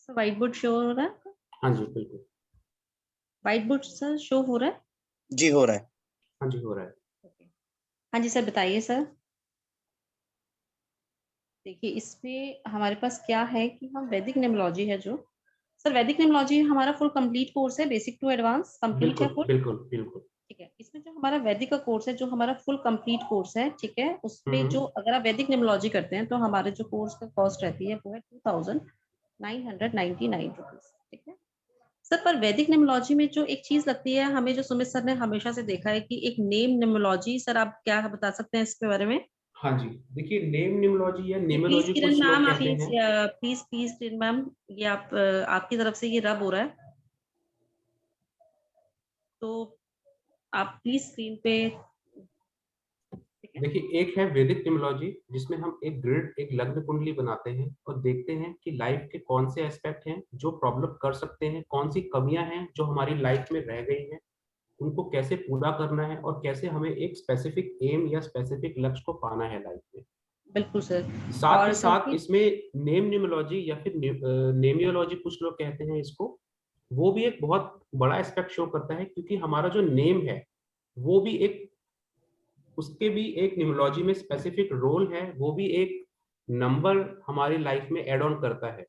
S5: व्हाइट बोर्ड शो हो रहा है?
S2: हाँ जी बिल्कुल,
S5: व्हाइट बोर्ड सर शो हो रहा है?
S1: जी हो रहा है।
S2: हाँ जी हो रहा है।
S5: Okay. हाँ जी सर, बताइए सर। देखिए, इसमें हमारे पास क्या है कि हम वैदिक न्यूमरोलॉजी है जो, सर वैदिक न्यूमरोलॉजी हमारा फुल कंप्लीट कोर्स है, बेसिक टू एडवांस कंप्लीट है
S2: बिल्कुल
S5: फुल।
S2: बिल्कुल बिल्कुल।
S5: ठीक है, इसमें जो हमारा वैदिक का कोर्स है, जो हमारा फुल कंप्लीट कोर्स है, ठीक है, उसमें जो अगर आप वैदिक न्यूमरोलॉजी करते हैं तो हमारे जो कोर्स का कॉस्ट रहती है वो है 2999 रुपीज। ठीक है सर, पर वैदिक न्यूमरोलॉजी में जो एक चीज लगती है हमें, जो सुमित सर ने हमेशा से देखा है कि एक नेम न्यूमरोलॉजी, सर आप क्या बता सकते हैं इसके बारे में?
S2: हाँ जी, देखिए नेम न्यूमरोलॉजी या
S5: प्लीज
S2: न्यूमरोलॉजी
S5: किरण
S2: कुछ लोग
S5: मैम, आप
S2: कहते
S5: ये
S2: हैं।
S5: प्लीज प्लीज किरण मैम, ये आप आपकी तरफ से ये रब हो रहा है, तो आप प्लीज स्क्रीन पे, ठीक है।
S2: देखिए, एक है वैदिक न्यूमरोलॉजी जिसमें हम एक ग्रिड, एक लग्न कुंडली बनाते हैं और देखते हैं कि लाइफ के कौन से एस्पेक्ट हैं जो प्रॉब्लम कर सकते हैं, कौन सी कमियां हैं जो हमारी लाइफ में रह गई हैं, उनको कैसे पूरा करना है और कैसे हमें एक स्पेसिफिक एम या स्पेसिफिक लक्ष्य को पाना है लाइफ में।
S5: बिल्कुल सर।
S2: साथ
S5: और
S2: ही
S5: सर
S2: साथ
S5: की
S2: इसमें नेम न्यूमरोलॉजी या फिर नेमियोलॉजी कुछ लोग कहते हैं इसको, वो भी एक बहुत बड़ा एस्पेक्ट शो करता है, क्योंकि हमारा जो नेम है वो भी एक, उसके भी एक न्यूमरोलॉजी में स्पेसिफिक रोल है, वो भी एक नंबर हमारी लाइफ में एड ऑन करता है।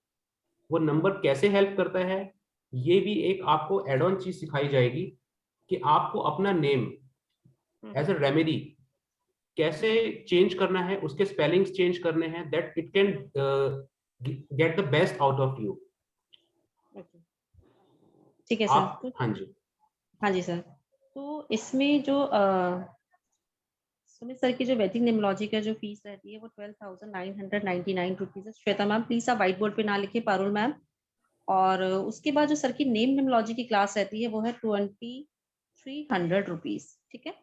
S2: वो नंबर कैसे हेल्प करता है, ये भी एक आपको एड ऑन चीज सिखाई जाएगी कि आपको अपना नेम एज अ रेमेडी कैसे चेंज करना है, उसके स्पेलिंग्स चेंज करने हैं, that it can get the best out of you.
S5: ठीक है सर,
S2: आप
S5: तो
S2: हाँ जी,
S5: हाँ जी सर, तो इसमें जो सुमित सर की जो वैदिक न्यूमरोलॉजी का जो फीस रहती है वो 12,999 रुपीज है। श्वेता मैम प्लीज आप व्हाइट बोर्ड पे ना लिखे, पारुल मैम। और उसके बाद जो सर की नेम न्यूमरोलॉजी की क्लास रहती है वो है 2300 रुपीज। ठीक है,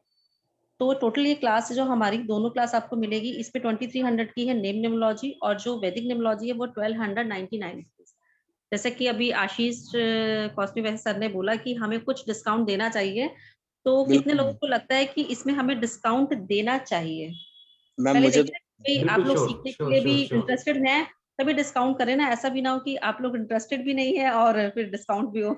S5: तो टोटल ये क्लास जो हमारी दोनों क्लास आपको मिलेगी, इसमें 2300 की है नेम न्यूमरोलॉजी, और जो वैदिक न्यूमरोलॉजी है वो 1299 रुपीज। जैसे कि अभी आशीष कॉस्मिक वैसे सर ने बोला कि हमें कुछ डिस्काउंट देना चाहिए, तो कितने
S1: बिल्कुल
S5: लोगों को लगता है कि इसमें हमें डिस्काउंट देना चाहिए?
S1: मैम,
S5: पहले
S1: मुझे
S5: देखिए भाई, आप
S2: बिल्कुल
S5: लोग
S2: श्योर
S5: सीखने के
S2: श्योर
S5: लिए
S2: श्योर
S5: भी
S2: श्योर।
S5: इंटरेस्टेड हैं तभी डिस्काउंट करें ना, ऐसा भी ना हो कि आप लोग इंटरेस्टेड भी नहीं है और फिर डिस्काउंट भी हो।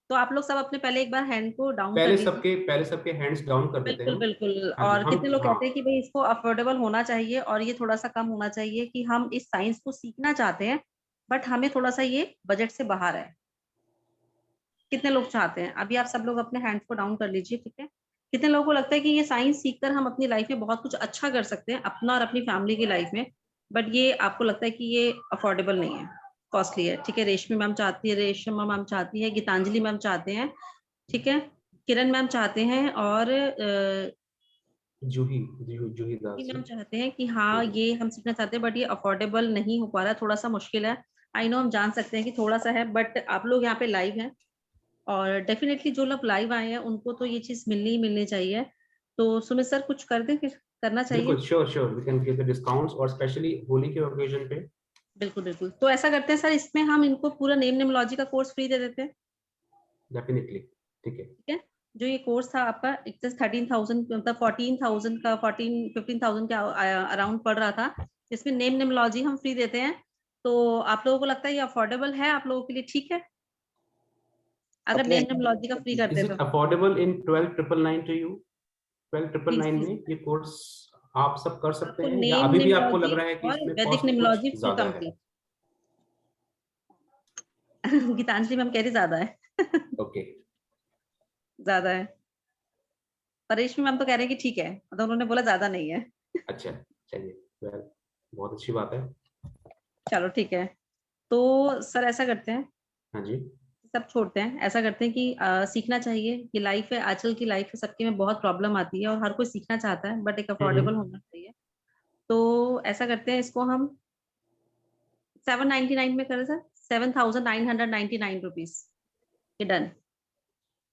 S5: तो आप लोग सब अपने पहले एक बार हैंड को डाउन कर लीजिए।
S2: पहले सबके हैंड्स डाउन कर देते हैं
S5: बिल्कुल
S2: हम।
S5: बिल्कुल।
S2: हाँ जी,
S5: और कितने
S2: हम
S5: लोग
S2: हाँ
S5: कहते हैं कि भाई इसको अफोर्डेबल होना चाहिए और ये थोड़ा सा कम होना चाहिए, कि हम इस साइंस को सीखना चाहते हैं बट हमें थोड़ा सा ये बजट से बाहर है। कितने लोग चाहते हैं? अभी आप सब लोग अपने हैंड्स को डाउन कर लीजिए। ठीक है, कितने लोगों को लगता है कि ये साइंस सीखकर हम अपनी लाइफ में बहुत कुछ अच्छा कर सकते हैं अपना और अपनी फैमिली की लाइफ में, बट ये आपको लगता है कि ये अफोर्डेबल नहीं है, कॉस्टली है? ठीक है, रेशमी मैम चाहती है, रेशमा मैम चाहती है, गीतांजलि मैम चाहते हैं, ठीक है, किरण मैम चाहते हैं, और
S2: जूही दास जी।
S5: मैम चाहते हैं कि हाँ ये हम सीखना चाहते हैं बट ये अफोर्डेबल नहीं हो पा रहा है, थोड़ा सा मुश्किल है। आई नो, हम जान सकते हैं कि थोड़ा सा है, बट आप लोग यहाँ पे लाइव हैं और डेफिनेटली जो लोग लाइव आए हैं उनको तो ये चीज मिलनी ही मिलनी चाहिए। तो सुमित सर कुछ कर दें, फिर करना चाहिए।
S2: बिल्कुल sure sure, we can give the discounts, और स्पेशली होली के ओकेजन पे।
S5: बिल्कुल बिल्कुल, तो ऐसा करते हैं सर, इसमें हम इनको पूरा नेम न्यूमरोलॉजी का कोर्स फ्री दे देते हैं।
S2: डेफिनेटली, ठीक है।
S5: ठीक है, जो ये कोर्स था आपका 13,000 मतलब 14,000 का 15,000 के अराउंड पड़ रहा था, इसमें नेम न्यूमरोलॉजी हम फ्री देते हैं। तो आप लोगों को लगता है ये अफोर्डेबल है आप लोगों के लिए? ठीक है, अगर
S1: अपने
S5: नेम न्यूमरोलॉजी का फ्री करते
S2: इज
S5: तो।
S2: It affordable in 12,999 to you?
S5: Please
S2: 12,999
S5: please,
S2: में ये कोर्स आप सब कर सकते
S5: आपको
S2: हैं, या
S5: नेम
S2: अभी भी आपको लग
S5: न्यूमरोलॉजी
S2: रहा है कि
S5: और
S2: इसमें
S5: वैदिक
S2: कॉस्ट कुछ
S5: न्यूमरोलॉजी फुल
S2: ज्यादा है?
S5: कंप्लीट। गीतांजलि मैम कह रही ज्यादा है।
S2: ओके।
S5: ज्यादा है, पर रेशमी मैम तो कह रहे हैं कि ठीक है, मतलब उन्होंने बोला ज्यादा नहीं है।
S2: अच्छा, चलिए, well, बहुत अच्छी बात है।
S5: चलो ठीक है, तो सर ऐसा करते हैं,
S2: हाँ जी।
S5: सब छोड़ते हैं, ऐसा करते हैं कि सीखना चाहिए कि लाइफ है, आजकल की लाइफ है, सबके में बहुत प्रॉब्लम आती है और हर कोई सीखना चाहता है बट एक अफोर्डेबल होना चाहिए। तो ऐसा करते हैं, इसको हम 799 में करें सर, 7,999 रुपीज। ये डन,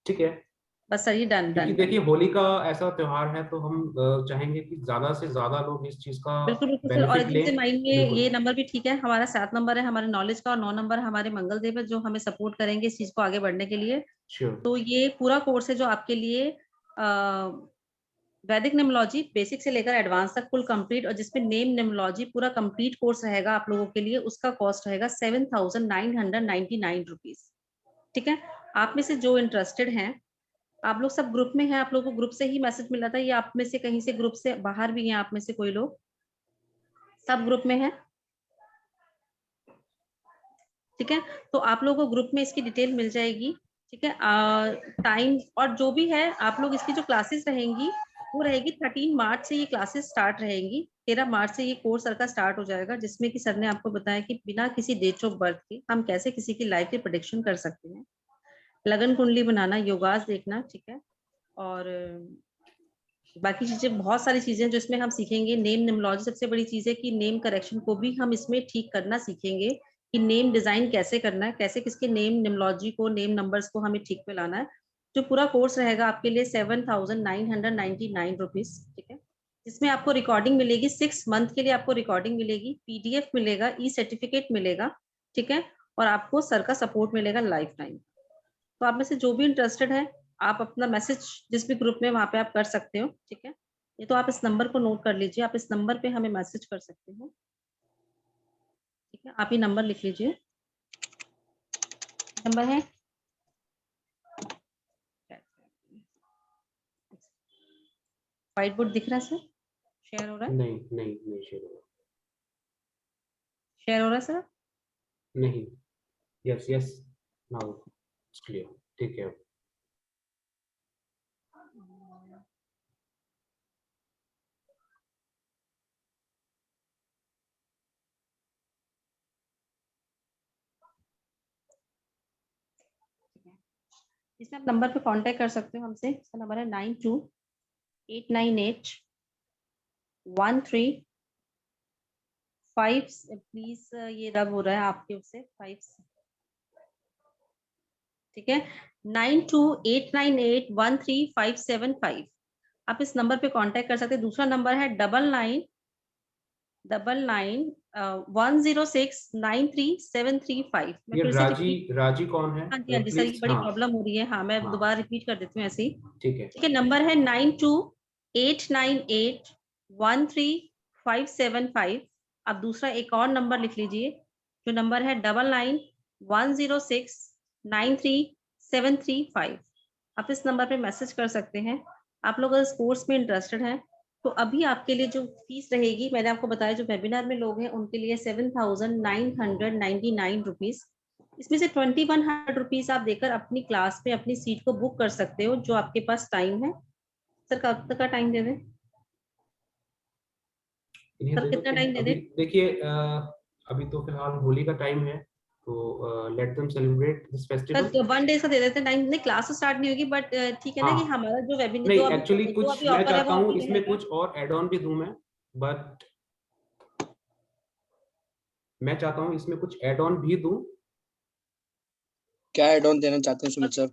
S2: ठीक है,
S5: बस सर, ये डन
S2: क्योंकि
S5: डन डन।
S2: देखिए होली का ऐसा त्योहार है, तो हम चाहेंगे कि ज्यादा से ज्यादा लोग इस चीज का
S5: बिल्कुल बिल्कुल सर, और
S2: बेनिफिट
S5: एकदम
S2: लें।
S5: से माइंड में
S2: बिल्कुल
S5: ये नंबर भी ठीक है, हमारा 7 नंबर है हमारे नॉलेज का और 9 नंबर हमारे मंगल देव है जो हमें सपोर्ट करेंगे इस चीज को आगे बढ़ने के लिए।
S2: श्योर।
S5: तो ये पूरा कोर्स है जो आपके लिए वैदिक न्यूमरोलॉजी बेसिक से लेकर एडवांस तक फुल कंप्लीट, और जिसमें नेम न्यूमरोलॉजी पूरा कंप्लीट कोर्स रहेगा आप लोगों के लिए, उसका कॉस्ट रहेगा 7,999 रुपीज। ठीक है, आप में से जो इंटरेस्टेड हैं, आप लोग सब ग्रुप में हैं, आप लोगों को ग्रुप से ही मैसेज मिला था, या आप में से कहीं से ग्रुप से बाहर भी हैं, आप में से कोई लोग सब ग्रुप में हैं? ठीक है, तो आप लोगों को ग्रुप में इसकी डिटेल मिल जाएगी। ठीक है, टाइम और जो भी है, आप लोग इसकी जो क्लासेस रहेंगी वो रहेगी 13 मार्च से, ये क्लासेस स्टार्ट रहेंगी। 13 मार्च से ये कोर्स सर का स्टार्ट हो जाएगा, जिसमें कि सर ने आपको बताया कि बिना किसी डेट ऑफ बर्थ के हम कैसे किसी की लाइफ की प्रेडिक्शन कर सकते हैं, लगन कुंडली बनाना, योगास देखना। ठीक है, और बाकी चीजें, बहुत सारी चीजें जो इसमें हम सीखेंगे। नेम न्यूमरोलॉजी सबसे बड़ी चीज है कि नेम करेक्शन को भी हम इसमें ठीक करना सीखेंगे, कि नेम डिजाइन कैसे करना है, कैसे किसके नेम न्यूमरोलॉजी को, नेम नंबर्स को हमें ठीक पे लाना है। जो पूरा कोर्स रहेगा आपके लिए 7,999 रुपीज। ठीक है, इसमें आपको रिकॉर्डिंग मिलेगी 6 मंथ के लिए, आपको रिकॉर्डिंग मिलेगी, पीडीएफ मिलेगा, ई सर्टिफिकेट मिलेगा। ठीक है, और आपको सर का सपोर्ट मिलेगा लाइफ टाइम। तो आप में से जो भी इंटरेस्टेड है, आप अपना मैसेज जिस भी ग्रुप में वहां पे आप कर सकते हो। ठीक है, ये तो आप इस नंबर को नोट कर लीजिए, आप इस नंबर पे हमें मैसेज कर सकते हो। ठीक है, आप ये नंबर लिख लीजिए, नंबर है, व्हाइट बोर्ड दिख रहा है सर? शेयर हो रहा है?
S2: नहीं नहीं नहीं, श्योर।
S5: शेयर हो रहा है सर?
S2: नहीं, yes yes, now it's clear, ठीक है।
S5: इसमें आप नंबर पे कांटेक्ट कर सकते हो हमसे, इसका नंबर है 92898135। प्लीज ये रब हो रहा है आपके उससे 5। ठीक है, 9289813575। आप इस नंबर पे कांटेक्ट कर सकते हैं। दूसरा नंबर है 999910693735। मैं
S2: ये
S5: फिर से
S2: राजी कौन है?
S5: हाँ जी सर, ये बड़ी प्रॉब्लम हो रही है। हाँ, मैं दोबारा रिपीट कर देती हूँ ऐसे ही।
S2: ठीक है।
S5: ठीक है, नंबर है 9289813575। आप दूसरा एक और नंबर लिख लीजिए, जो नंबर है 9910693735। आप इस नंबर पे मैसेज कर सकते हैं। आप लोग अगर इस कोर्स में इंटरेस्टेड हैं तो अभी आपके लिए जो फीस रहेगी, मैंने आपको बताया जो वेबिनार में लोग हैं उनके लिए 7,999 रुपीज। इसमें से 2,100 रुपीज आप देकर अपनी क्लास में अपनी सीट को बुक कर सकते हो, जो आपके पास टाइम है। सर कब तक का टाइम दे दें? सर कितना टाइम दे दें?
S2: देखिए अभी तो फिलहाल होली का टाइम है, तो let them celebrate this festival.
S5: Sir 1 day का दे देते हैं टाइम। नहीं, क्लास स्टार्ट नहीं होगी, बट ठीक है ना कि हमारा जो वेबिनार
S2: नहीं,
S5: जो अभी
S2: एक्चुअली कुछ
S5: अभी
S2: मैं
S5: ऑफर है
S2: चाहता
S5: वो
S2: हूँ
S5: अभी
S2: इसमें
S5: रहेगा।
S2: कुछ और एड ऑन भी दूं मैं, बट मैं चाहता हूँ इसमें कुछ एड ऑन भी दूं।
S1: क्या एड ऑन देना चाहते हैं सुमित सर?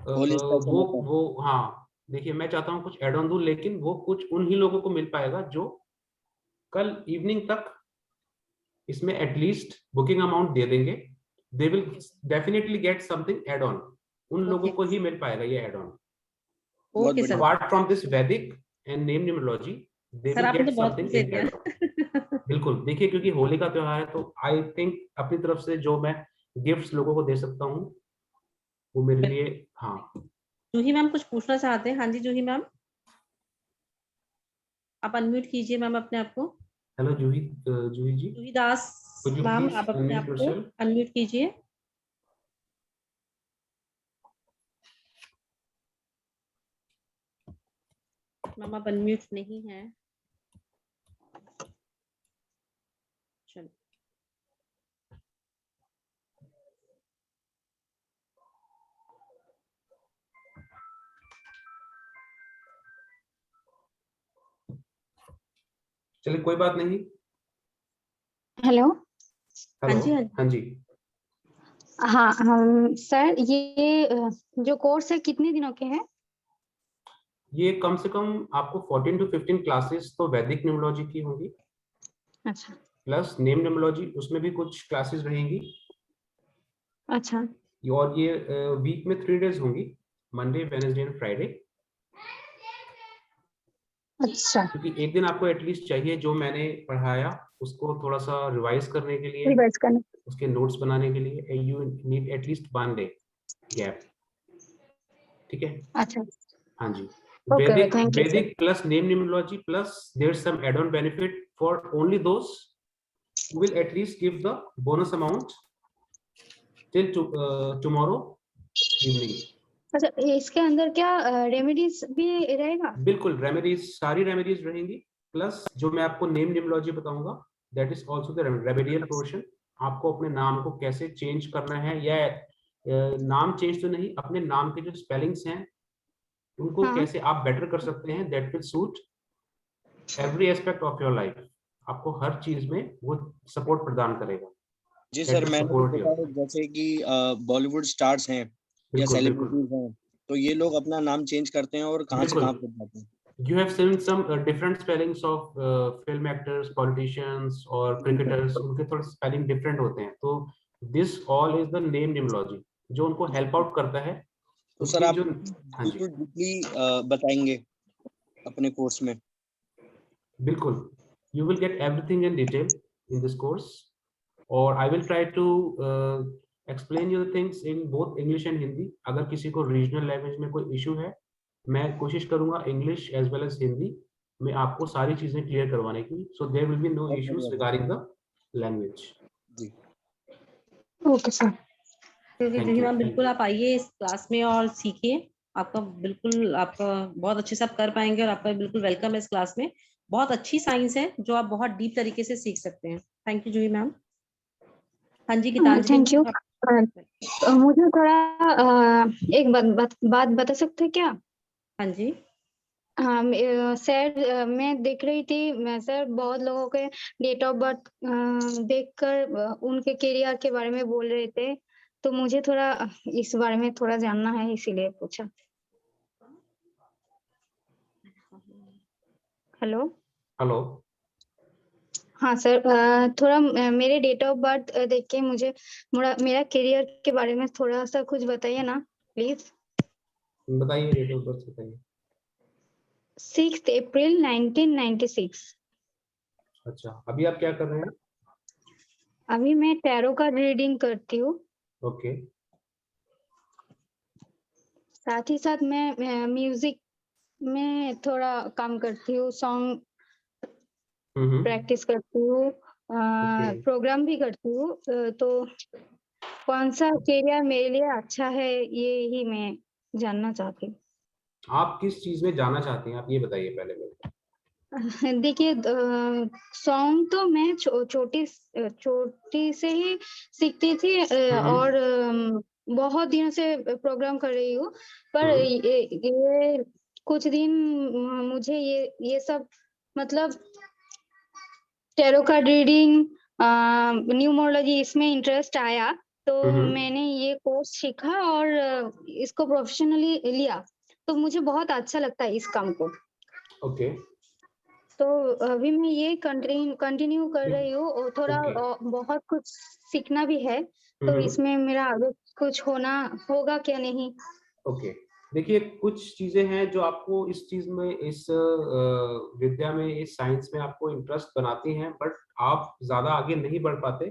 S1: होली स्पेशल है तो।
S2: वो हाँ, देखिए मैं चाहता हूँ कुछ एड ऑन दूं, लेकिन वो कुछ उन ही लोगों को मिल पाएगा जो कल इवनिंग तक इसमें एटलीस्ट बुकिंग अमाउंट दे देंगे। They will definitely get something add on. उन लोगों को ही मिल पाएगा ये एड ऑन।
S1: बहुत
S5: ओके सर।
S1: बढ़िया।
S2: Apart from this Vedic and name numerology, they
S5: sir
S2: will
S5: आपने
S2: गेट
S5: तो बहुत
S2: समथिंग
S5: कुछ दे
S2: इन
S5: दिया।
S2: Add on. बिल्कुल, देखिए क्योंकि होली का त्योहार है तो आई थिंक अपनी तरफ से जो मैं गिफ्ट्स लोगों को दे सकता हूँ वो मेरे लिए। हाँ,
S5: जूही मैम कुछ पूछना चाहते हैं? हाँ जी जूही मैम, आप अनम्यूट कीजिए मैम अपने आप को।
S2: Hello Juhi, Juhi ji,
S5: Juhi Das
S2: could you
S5: ma'am,
S2: please
S5: आप अपने
S2: unmute
S5: आप को
S2: yourself?
S5: अनम्यूट कीजिए। मैम आप अनम्यूट नहीं है। चलो,
S2: चलिए कोई बात नहीं।
S8: हेलो।
S5: हाँ
S2: हेलो,
S5: जी हाँ जी।
S2: हाँ जी।
S8: हाँ सर, ये जो कोर्स है कितने दिनों के हैं?
S2: ये कम से कम आपको 14 to 15 क्लासेस तो वैदिक न्यूमरोलॉजी की होंगी,
S8: अच्छा
S2: प्लस नेम न्यूमरोलॉजी उसमें भी कुछ क्लासेस रहेंगी।
S8: अच्छा
S2: और ये वीक में 3 डेज होंगी, मंडे, वेडनेसडे एंड फ्राइडे।
S8: अच्छा।
S2: क्योंकि एक दिन आपको एटलीस्ट चाहिए जो मैंने पढ़ाया उसको थोड़ा सा रिवाइज करने के लिए,
S8: रिवाइज करने।
S2: उसके नोट्स बनाने के लिए। You need at least 1 day gap. ठीक है?
S8: अच्छा
S2: हाँ जी।
S8: Okay,
S2: Vedic
S8: thank you sir.
S2: Vedic plus name numerology plus there some add on benefit for only those who will at least give the bonus amount till tomorrow evening.
S8: अच्छा, इसके अंदर क्या remedies भी रहेगा?
S2: बिल्कुल, रेमेडीज, सारी रेमेडीज रहेंगी, प्लस जो मैं आपको नेम न्यूमरोलॉजी बताऊंगा that is also the remedial portion. आपको अपने नाम को कैसे चेंज करना है, या नाम चेंज तो नहीं, अपने नाम के जो स्पेलिंग्स हैं उनको
S8: हाँ
S2: कैसे आप बेटर कर सकते हैं, that will suit every aspect of your life. आपको हर चीज में वो सपोर्ट प्रदान करेगा।
S1: जी
S2: That
S1: सर,
S2: will
S1: मैंने भी
S2: support
S1: देखा
S2: you.
S1: है जैसे कि बॉलीवुड स्टार्स हैं या
S2: बिल्कुल बिल्कुल
S1: सेलिब्रिटीज हैं, तो ये लोग अपना नाम चेंज करते हैं और कहाँ से
S2: बिल्कुल।
S1: कहाँ पहुंच जाते हैं।
S2: You have seen some different spellings of film actors, politicians और cricketers, उनके थोड़े spelling different होते हैं, तो this all is the name numerology जो उनको help out करता है।
S1: तो सर
S2: उनकी
S1: आप
S2: जो, हाँ जी
S1: बिल्कुल डीपली बताएंगे अपने कोर्स में?
S2: बिल्कुल, you will get everything in detail in this course, और I will try to explain you things in both English and Hindi। अगर किसी को regional language में कोई issue है, मैं कोशिश करूंगा English as well as Hindi में आपको सारी चीजें क्लियर करवाने की, so there will be no
S1: बहुत
S2: इश्यूज
S1: बढ़िया सर।
S2: Regarding the language.
S1: जी
S8: okay sir.
S5: Juhi
S2: thank you,
S5: ma'am
S2: thank
S5: बिल्कुल
S2: यू।
S5: आप आइए इस क्लास में और सीखिए। आपका बिल्कुल, आपका बहुत अच्छे से आप कर पाएंगे और आपका बिल्कुल वेलकम है इस क्लास में। बहुत अच्छी साइंस है जो आप बहुत डीप तरीके से सीख सकते हैं। Thank you Juhi ma'am. हाँ जी गीतांजलि
S8: थैंक यू।
S5: मैम।
S8: मुझे थोड़ा एक बात बता सकते हैं क्या?
S5: हाँ जी
S8: हाँ सर, मैं देख रही थी सर, बहुत लोगों के डेट ऑफ बर्थ देखकर उनके करियर के बारे में बोल रहे थे, तो मुझे थोड़ा इस बारे में थोड़ा जानना है, इसीलिए पूछा। हेलो।
S2: हेलो।
S8: हाँ सर, थोड़ा मेरे डेट ऑफ बर्थ देख के मुझे मेरा करियर के बारे में थोड़ा सा कुछ बताइए ना प्लीज।
S2: बताइए, डेट ऑफ बर्थ बताइए।
S8: 6 अप्रैल 1996।
S2: अच्छा, अभी आप क्या कर रहे हैं?
S8: अभी मैं टैरो का रीडिंग करती हूँ,
S2: ओके।
S8: साथ ही साथ मैं म्यूजिक में थोड़ा काम करती हूँ, सॉन्ग प्रैक्टिस करती हूँ,
S2: ओके।
S8: प्रोग्राम भी करती हूँ। तो कौन सा करियर मेरे लिए अच्छा है, ये ही मैं जानना चाहती हूँ।
S2: आप किस चीज में जाना चाहते हैं, आप ये बताइए पहले मेरे को।
S8: देखिए, सॉन्ग तो मैं छोटी से ही सीखती थी, और बहुत दिनों से प्रोग्राम कर रही हूँ। पर ये कुछ दिन मुझे ये सब मतलब टैरो कार्ड रीडिंग, न्यूमरोलॉजी, इसमें इंटरेस्ट आया, तो मैंने ये कोर्स सीखा और इसको प्रोफेशनली लिया। तो मुझे बहुत अच्छा लगता है इस काम को।
S2: ओके।
S8: तो अभी मैं ये कंटिन्यू कर रही हूँ, और थोड़ा बहुत कुछ सीखना भी है, तो इसमें मेरा आगे कुछ होगा क्या नहीं।
S2: ओके। देखिए, कुछ चीजें हैं जो आपको इस चीज में, इस विद्या में, इस साइंस में आपको इंटरेस्ट बनाती हैं, बट आप ज्यादा आगे नहीं बढ़ पाते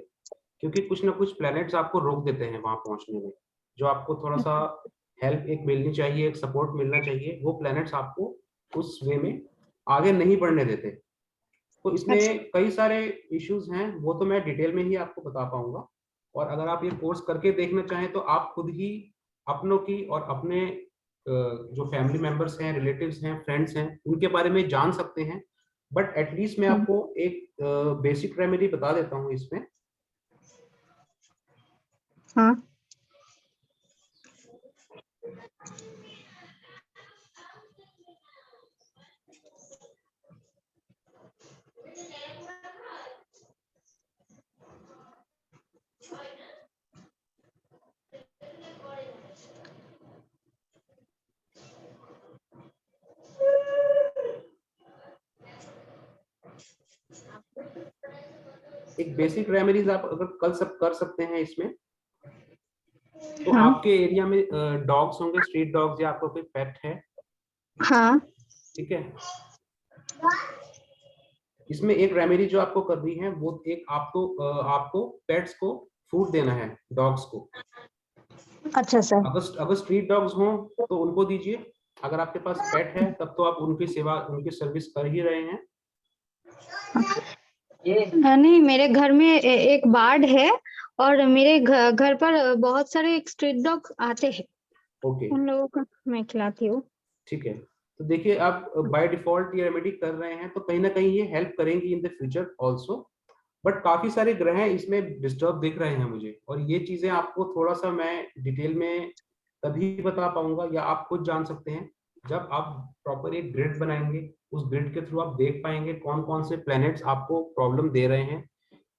S2: क्योंकि कुछ ना कुछ प्लैनेट्स आपको रोक देते हैं वहां पहुंचने में। जो आपको थोड़ा सा हेल्प एक मिलनी चाहिए, एक सपोर्ट मिलना चाहिए, वो प्लैनेट्स आपको उस वे में आगे नहीं बढ़ने देते। तो इसमें कई सारे इश्यूज हैं, वो तो मैं डिटेल में ही आपको बता पाऊंगा। और अगर आप ये कोर्स करके देखना चाहें तो आप खुद ही अपनों की और अपने जो फैमिली मेंबर्स हैं, रिलेटिव्स हैं, फ्रेंड्स हैं, उनके बारे में जान सकते हैं। बट एटलीस्ट मैं आपको एक बेसिक रेमेडी बता देता हूँ इसमें।
S8: हाँ।
S2: एक बेसिक रेमेडीज आप अगर कल सब कर सकते हैं इसमें, तो
S8: हाँ।
S2: आपके एरिया में डॉग्स होंगे, स्ट्रीट डॉग्स, या आपका कोई पेट है?
S8: हाँ।
S2: ठीक है। इसमें एक रेमेडी जो आपको करनी है, वो एक आपको पेट्स को फूड देना है, डॉग्स को।
S8: अच्छा सर।
S2: अगर स्ट्रीट डॉग्स हों तो उनको दीजिए। अगर आपके पास पेट है तब तो आप उनकी सेवा, उनकी सर्विस कर ही रहे हैं।
S8: नहीं, मेरे घर में एक बार्ड है, और मेरे घर पर बहुत सारे स्ट्रीट डॉग आते हैं।
S2: ओके।
S8: उन लोगों को मैं खिलाती हूँ।
S2: ठीक है। तो देखिए, आप बाय डिफॉल्ट ये रेमेडी कर रहे हैं तो कहीं ना कहीं ये हेल्प करेंगी in the future also. But काफी सारे ग्रह इसमें डिस्टर्ब दिख रहे हैं मुझे, और ये चीजें आपको थोड़ा सा मैं डिटेल में तभी बता पाऊंगा, या आप खुद जान सकते हैं जब आप प्रॉपर एक ग्रिड बनाएंगे। उस ग्रिड के थ्रू आप देख पाएंगे कौन कौन से प्लैनेट्स आपको प्रॉब्लम दे रहे हैं।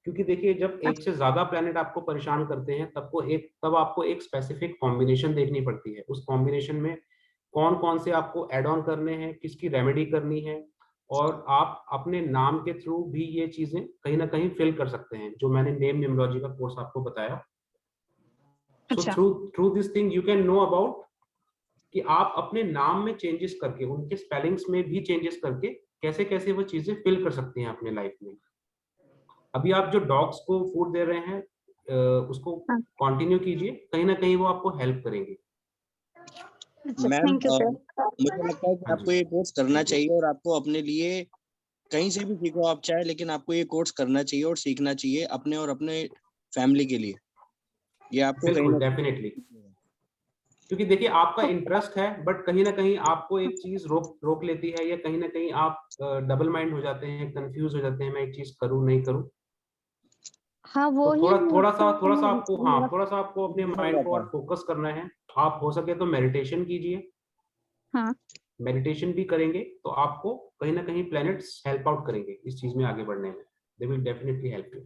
S2: क्योंकि देखिए, जब एक से ज्यादा प्लैनेट आपको परेशान करते हैं तब आपको एक स्पेसिफिक कॉम्बिनेशन देखनी पड़ती है। उस कॉम्बिनेशन में कौन कौन से आपको एड ऑन करने हैं, किसकी रेमेडी करनी है, और आप अपने नाम के थ्रू भी ये चीजें कहीं ना कहीं फिल कर सकते हैं, जो मैंने नेम न्यूमरोलॉजी का कोर्स आपको बताया। So through through this thing you can know about कि आप अपने नाम में चेंजेस करके, उनके स्पेलिंग्स में भी चेंजेस करके कैसे कैसे वो चीजें फिल कर सकते हैं अपने लाइफ में। अभी आप जो डॉग्स को फूड दे रहे हैं, उसको कंटिन्यू कीजिए, कहीं ना कहीं वो आपको हेल्प करेंगे।
S1: Ma'am,
S8: thank you sir.
S1: मुझे लगता है कि
S2: हाँ
S1: आपको
S2: जी।
S1: ये कोर्स करना चाहिए, और आपको अपने लिए कहीं से भी सीखो आप चाहे, लेकिन आपको ये कोर्स करना चाहिए और सीखना चाहिए अपने और अपने फैमिली के लिए। ये आपको कहीं
S2: बिल्कुल,
S1: ना
S2: डेफिनेटली। क्योंकि देखिए, आपका इंटरेस्ट है, बट कहीं ना कहीं आपको एक चीज रोक रोक लेती है, या कहीं ना कहीं आप डबल माइंड हो जाते हैं, कंफ्यूज हो जाते हैं, मैं एक चीज करूं नहीं करूं।
S8: हाँ,
S2: तो
S8: वो ही
S2: थोड़ा सा आपको अपने माइंड को और फोकस करना है। आप हो सके तो मेडिटेशन कीजिए।
S8: हाँ।
S2: मेडिटेशन भी करेंगे तो आपको कहीं ना कहीं प्लैनेट्स हेल्प आउट करेंगे इस चीज में आगे बढ़ने में। दे will definitely help you.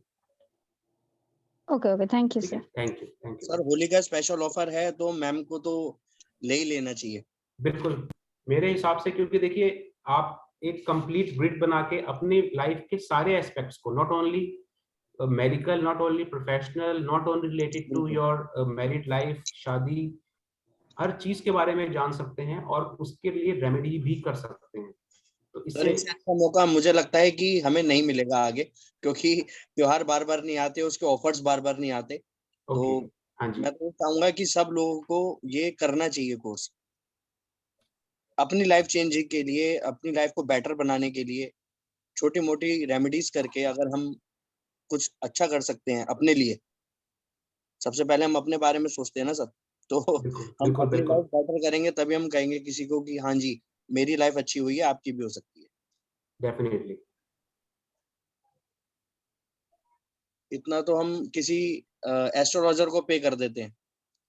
S8: Okay okay, thank you sir.
S2: Thank you
S1: sir Holi का स्पेशल ऑफर है तो मैम को तो ले ही लेना चाहिए।
S2: बिल्कुल मेरे हिसाब से, क्योंकि देखिए आप एक कंप्लीट ग्रिड बना के अपनी लाइफ के सारे एस्पेक्ट्स को, not only medical, not only professional, not only related to your married life, शादी, हर चीज के बारे में जान सकते हैं और उसके लिए रेमेडी भी कर सकते हैं। तो
S1: सर
S2: इससे
S1: इससे अच्छा मौका मुझे लगता है कि हमें नहीं मिलेगा आगे, क्योंकि त्योहार बार बार नहीं आते, उसके ऑफर्स बार बार नहीं आते। तो
S2: ओके, हाँ जी,
S1: मैं तो चाहूंगा कि सब लोगों को ये करना चाहिए कोर्स, अपनी लाइफ चेंज के लिए, अपनी लाइफ को बेटर बनाने के लिए। छोटी मोटी रेमेडीज करके अगर हम कुछ अच्छा कर सकते हैं अपने लिए, सबसे पहले हम अपने बारे में सोचते हैं ना सर, तो
S2: बिल्कुल
S1: हम
S2: बिल्कुल
S1: अपनी
S2: बिल्कुल,
S1: लाइफ बेटर करेंगे तभी हम कहेंगे किसी को कि हाँ जी मेरी लाइफ अच्छी हुई है, आपकी भी हो सकती है।
S2: डेफिनेटली।
S1: इतना तो हम किसी एस्ट्रोलॉजर को पे कर देते हैं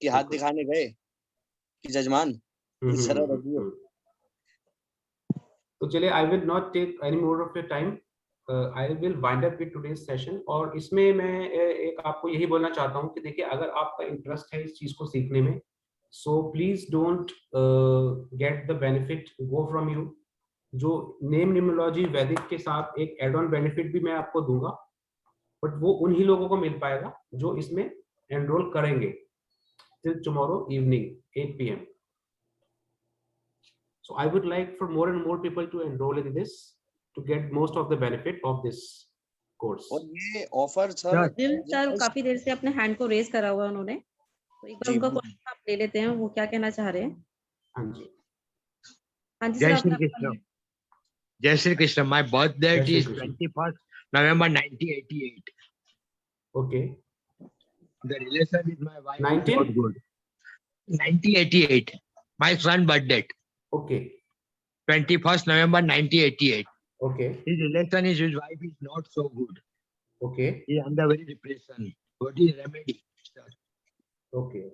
S1: कि हाथ
S2: बिल्कुल।
S1: दिखाने गए कि जजमान जरा रखिए।
S2: तो चलिए, I will not take any more of your time, I will wind up with today's session. और इसमें मैं एक आपको यही बोलना चाहता हूँ कि देखिए अगर आपका इंटरेस्ट है इस चीज को सीखने में, so please don't get the benefit go from you. जो नेम न्यूमरोलॉजी वैदिक के साथ एक एड ऑन बेनिफिट भी मैं आपको दूंगा, बट वो उन्हीं लोगों को मिल पाएगा जो इसमें एनरोल करेंगे till tomorrow evening 8 p.m. So I would like for more and more people to enroll in this to get most of the benefit of this course.
S1: और ये ऑफर सर
S5: सर काफी देर से अपने हैंड को raise करा हुआ उन्होंने, तो एक बार
S1: जी
S5: उनका क्वेश्चन आप ले लेते हैं, वो क्या कहना चाह रहे हैं।
S2: हाँ जी,
S5: हाँ जी
S9: जय
S5: सर,
S9: श्री
S5: आपका
S9: कृष्ण। जय Shri Krishna. My birth date
S2: Jai
S9: is
S2: Shri Krishna.
S9: 21st November 1988.
S2: Okay.
S9: The relation with my wife is
S2: 19?
S9: not good. 1988. My son birth date.
S2: Okay.
S9: 21st November 1988.
S2: Okay.
S9: His relation is his wife is not so good.
S2: Okay.
S9: He is under very depression. What is remedy, sir?
S2: Okay.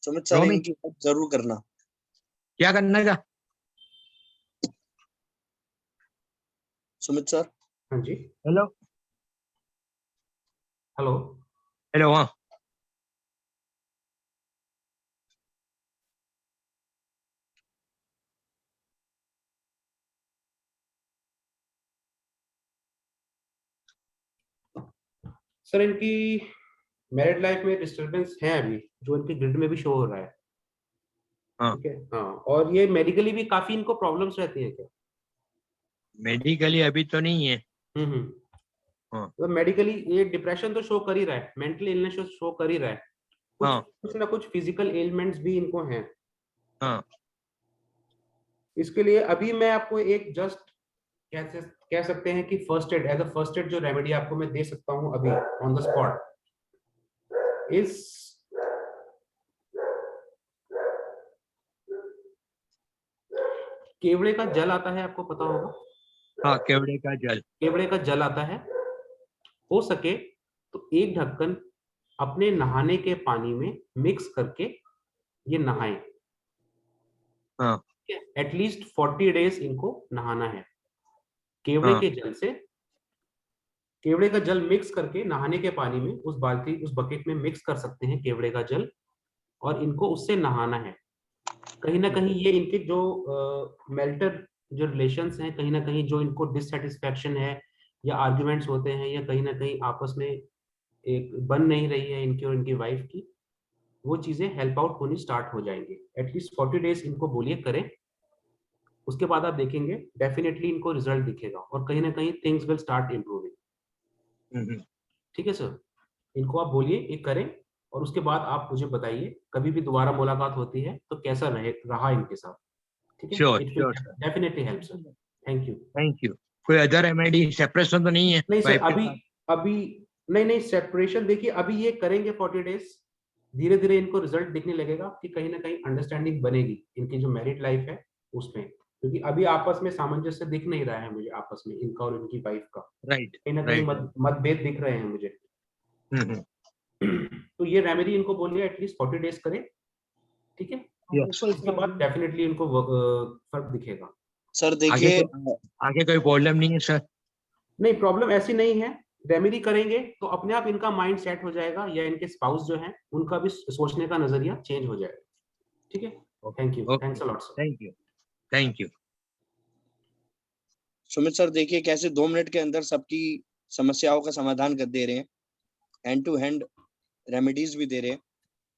S1: Sumit sir
S9: Romi,
S1: इनकी help जरूर करना।
S9: क्या करना का?
S1: Sumit sir.
S2: हाँ जी।
S9: Hello
S2: hello.
S9: Hello. हाँ
S2: sir इनकी मैरिड लाइफ में डिस्टरबेंस है अभी, जो इनके ग्रिड में भी शो हो रहा है।
S9: हाँ।
S2: ठीक है। हाँ, और ये मेडिकली भी काफी इनको प्रॉब्लम्स रहती है क्या?
S9: मेडिकली अभी तो नहीं है। हाँ।
S2: तो मेडिकली ये डिप्रेशन तो शो कर ही रहा है, मेंटल इलनेस शो कर ही रहा है, कुछ ना कुछ फिजिकल एलिमेंट्स भी इनको हैं।
S9: हाँ।
S2: इसके लिए अभी मैं आपको एक जस्ट कह सकते हैं कि first aid, as a first aid जो रेमेडी आपको मैं दे सकता हूं अभी ऑन द स्पॉट, इस केवड़े का जल आता है, आपको पता होगा।
S9: हाँ, केवड़े का जल।
S2: केवड़े का जल आता है, हो सके तो एक ढक्कन अपने नहाने के पानी में मिक्स करके ये नहाएं।
S9: हाँ।
S2: एटलीस्ट 40 डेज इनको नहाना है केवड़े के जल से। केवड़े का जल मिक्स करके नहाने के पानी में उस बकेट में मिक्स कर सकते हैं केवड़े का जल, और इनको उससे नहाना है। कहीं ना कहीं ये इनके जो मेल्टेड जो रिलेशंस हैं, कहीं ना कहीं जो इनको डिससेटिस्फैक्शन है या आर्ग्यूमेंट्स होते हैं, या कहीं ना कहीं आपस में एक बन नहीं रही है इनकी और इनकी वाइफ की, वो चीजें हेल्प आउट होनी स्टार्ट हो जाएंगे। एटलीस्ट 40 डेज इनको बोलिए करें, उसके बाद आप देखेंगे डेफिनेटली इनको रिजल्ट दिखेगा और कहीं ना कहीं थिंग्स विल स्टार्ट इम्प्रूविंग। ठीक है सर, इनको आप बोलिए ये करें, और उसके बाद आप मुझे बताइए कभी भी दोबारा मुलाकात होती है तो कैसा रहा इनके साथ। ठीक है,
S9: sure
S2: it will definitely help sir. Thank you.
S9: Thank you. कोई अदर रेमेडी सेपरेशन तो नहीं है?
S2: नहीं सर, अभी नहीं सेपरेशन देखिए अभी ये करेंगे 40 डेज, धीरे धीरे इनको रिजल्ट दिखने लगेगा कि कहीं ना कहीं अंडरस्टैंडिंग बनेगी इनकी जो मैरिड लाइफ है उसमें, क्योंकि अभी आपस में सामंजस्य दिख नहीं रहा है मुझे, आपस में इनका और इनकी वाइफ का
S9: राइट,
S2: कहीं ना कहीं मतभेद दिख रहे हैं मुझे। तो ये रेमेडी इनको बोलिए एटलीस्ट 40 डेज करें। ठीक ठीक है,
S9: Yes.
S2: तो इसके बाद डेफिनेटली इनको फर्क दिखेगा।
S1: सर देखिए,
S9: आगे कोई प्रॉब्लम नहीं है सर?
S2: नहीं, प्रॉब्लम ऐसी नहीं है, रेमेडी करेंगे तो अपने आप इनका माइंड सेट हो जाएगा, या इनके स्पाउस जो हैं उनका भी सोचने का नजरिया चेंज हो जाएगा। ठीक है, thank you, thanks a lot sir.
S9: Thank you.
S1: Sumit sir देखिए कैसे 2 मिनट के अंदर सबकी समस्याओं का समाधान कर दे रहे हैं, हैंड टू हैंड रेमेडीज भी दे रहे हैं।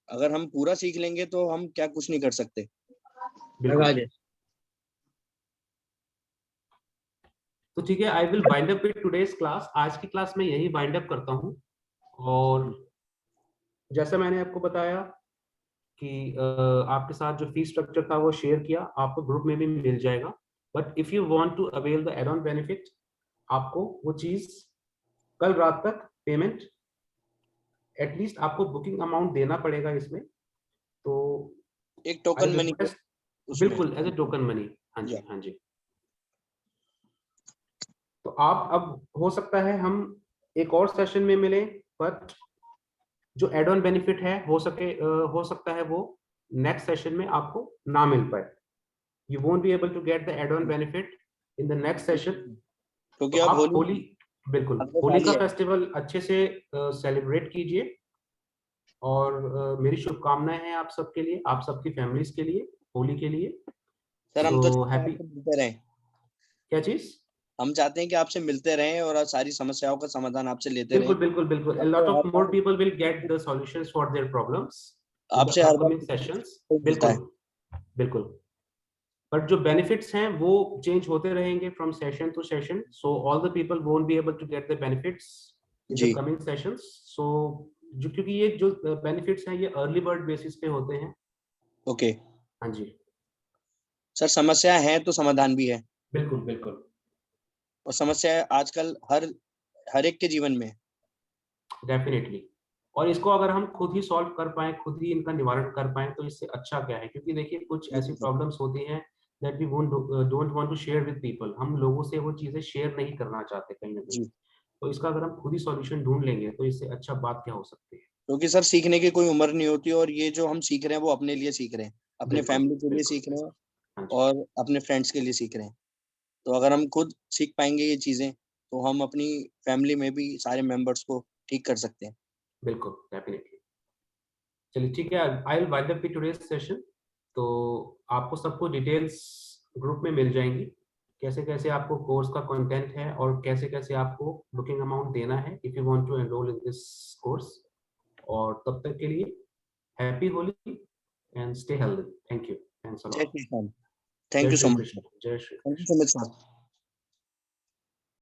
S1: अगर हम पूरा सीख लेंगे तो हम क्या कुछ नहीं कर सकते।
S2: बिल्कुल। तो ठीक है, आई will wind up with today's class. आज की क्लास में यही वाइंड अप करता हूँ, और जैसा मैंने आपको बताया कि आपके साथ जो फीस स्ट्रक्चर था वो शेयर किया, आपको ग्रुप में भी मिल जाएगा। But if you want to avail the add on benefit, आपको वो चीज कल रात तक पेमेंट, एटलीस्ट आपको बुकिंग अमाउंट देना पड़ेगा इसमें, तो
S1: एक टोकन मनी,
S2: बिल्कुल एज ए टोकन मनी। हाँ जी, हाँ जी। तो आप अब हो सकता है हम एक और सेशन में मिले, बट जो एड ऑन बेनिफिट है हो सकता है वो नेक्स्ट सेशन में आपको ना मिल पाए। You won't be able to get the add on benefit in the next session,
S1: क्योंकि
S2: तो
S1: अब
S2: आप होली, बिल्कुल होली का
S1: है।
S2: फेस्टिवल अच्छे से सेलिब्रेट कीजिए, और मेरी शुभकामनाएं हैं आप सबके लिए, आप सबकी फैमिलीज के लिए, होली के लिए।
S1: सर हम तो
S2: हैप्पी,
S1: मिलते रहें।
S2: क्या चीज?
S1: हम चाहते हैं कि आपसे मिलते रहें और सारी समस्याओं का समाधान आपसे लेते रहें।
S2: बिल्कुल बिल्कुल। A lot of more people will get the solutions for their problems in the
S1: आपसे हर बार
S2: upcoming sessions।
S1: मिलता है।
S2: बिल्कुल। बट जो बेनिफिट्स हैं वो चेंज होते रहेंगे from session to session, so all the people won't be able to get the benefits in the coming sessions. So जो, क्योंकि ये जो बेनिफिट्स हैं ये अर्ली बर्ड बेसिस पे होते हैं।
S1: ओके।
S2: हाँ जी
S1: सर, समस्या है तो समाधान भी है,
S2: बिल्कुल बिल्कुल।
S1: और समस्या आजकल हर एक के जीवन में।
S2: डेफिनेटली, और इसको अगर हम खुद ही सॉल्व कर पाए, खुद ही इनका निवारण कर पाए, तो इससे अच्छा क्या है। क्योंकि देखिए कुछ ऐसी प्रॉब्लम्स होती हैं that we don't want to share with people, हम लोगों से वो चीजें शेयर नहीं करना चाहते कहीं ना कहीं। तो इसका अगर हम खुद ही सॉल्यूशन ढूंढ लेंगे तो इससे अच्छा बात क्या हो सकती है।
S1: क्योंकि सर सीखने की कोई उम्र नहीं होती, और ये जो हम सीख रहे हैं वो अपने लिए सीख रहे हैं, अपने फैमिली के लिए सीख रहे हैं और अपने फ्रेंड्स के लिए सीख रहे हैं। तो अगर हम खुद सीख पाएंगे ये चीजें, तो हम अपनी फैमिली में भी सारे मेंबर्स को ठीक कर सकते हैं।
S2: बिल्कुल, डेफिनेटली। चलिए ठीक है, आई will wind up with today's session. तो आपको सबको डिटेल्स ग्रुप में मिल जाएंगी, कैसे कैसे आपको कोर्स का कंटेंट है और कैसे कैसे आपको बुकिंग अमाउंट देना है if you want to enrol in this course. और तब तक के लिए happy Holi and stay healthy. Thank you, thanks a lot.
S1: Thank you so much.
S2: जय Shri Krishna.
S1: Thank you so much sir.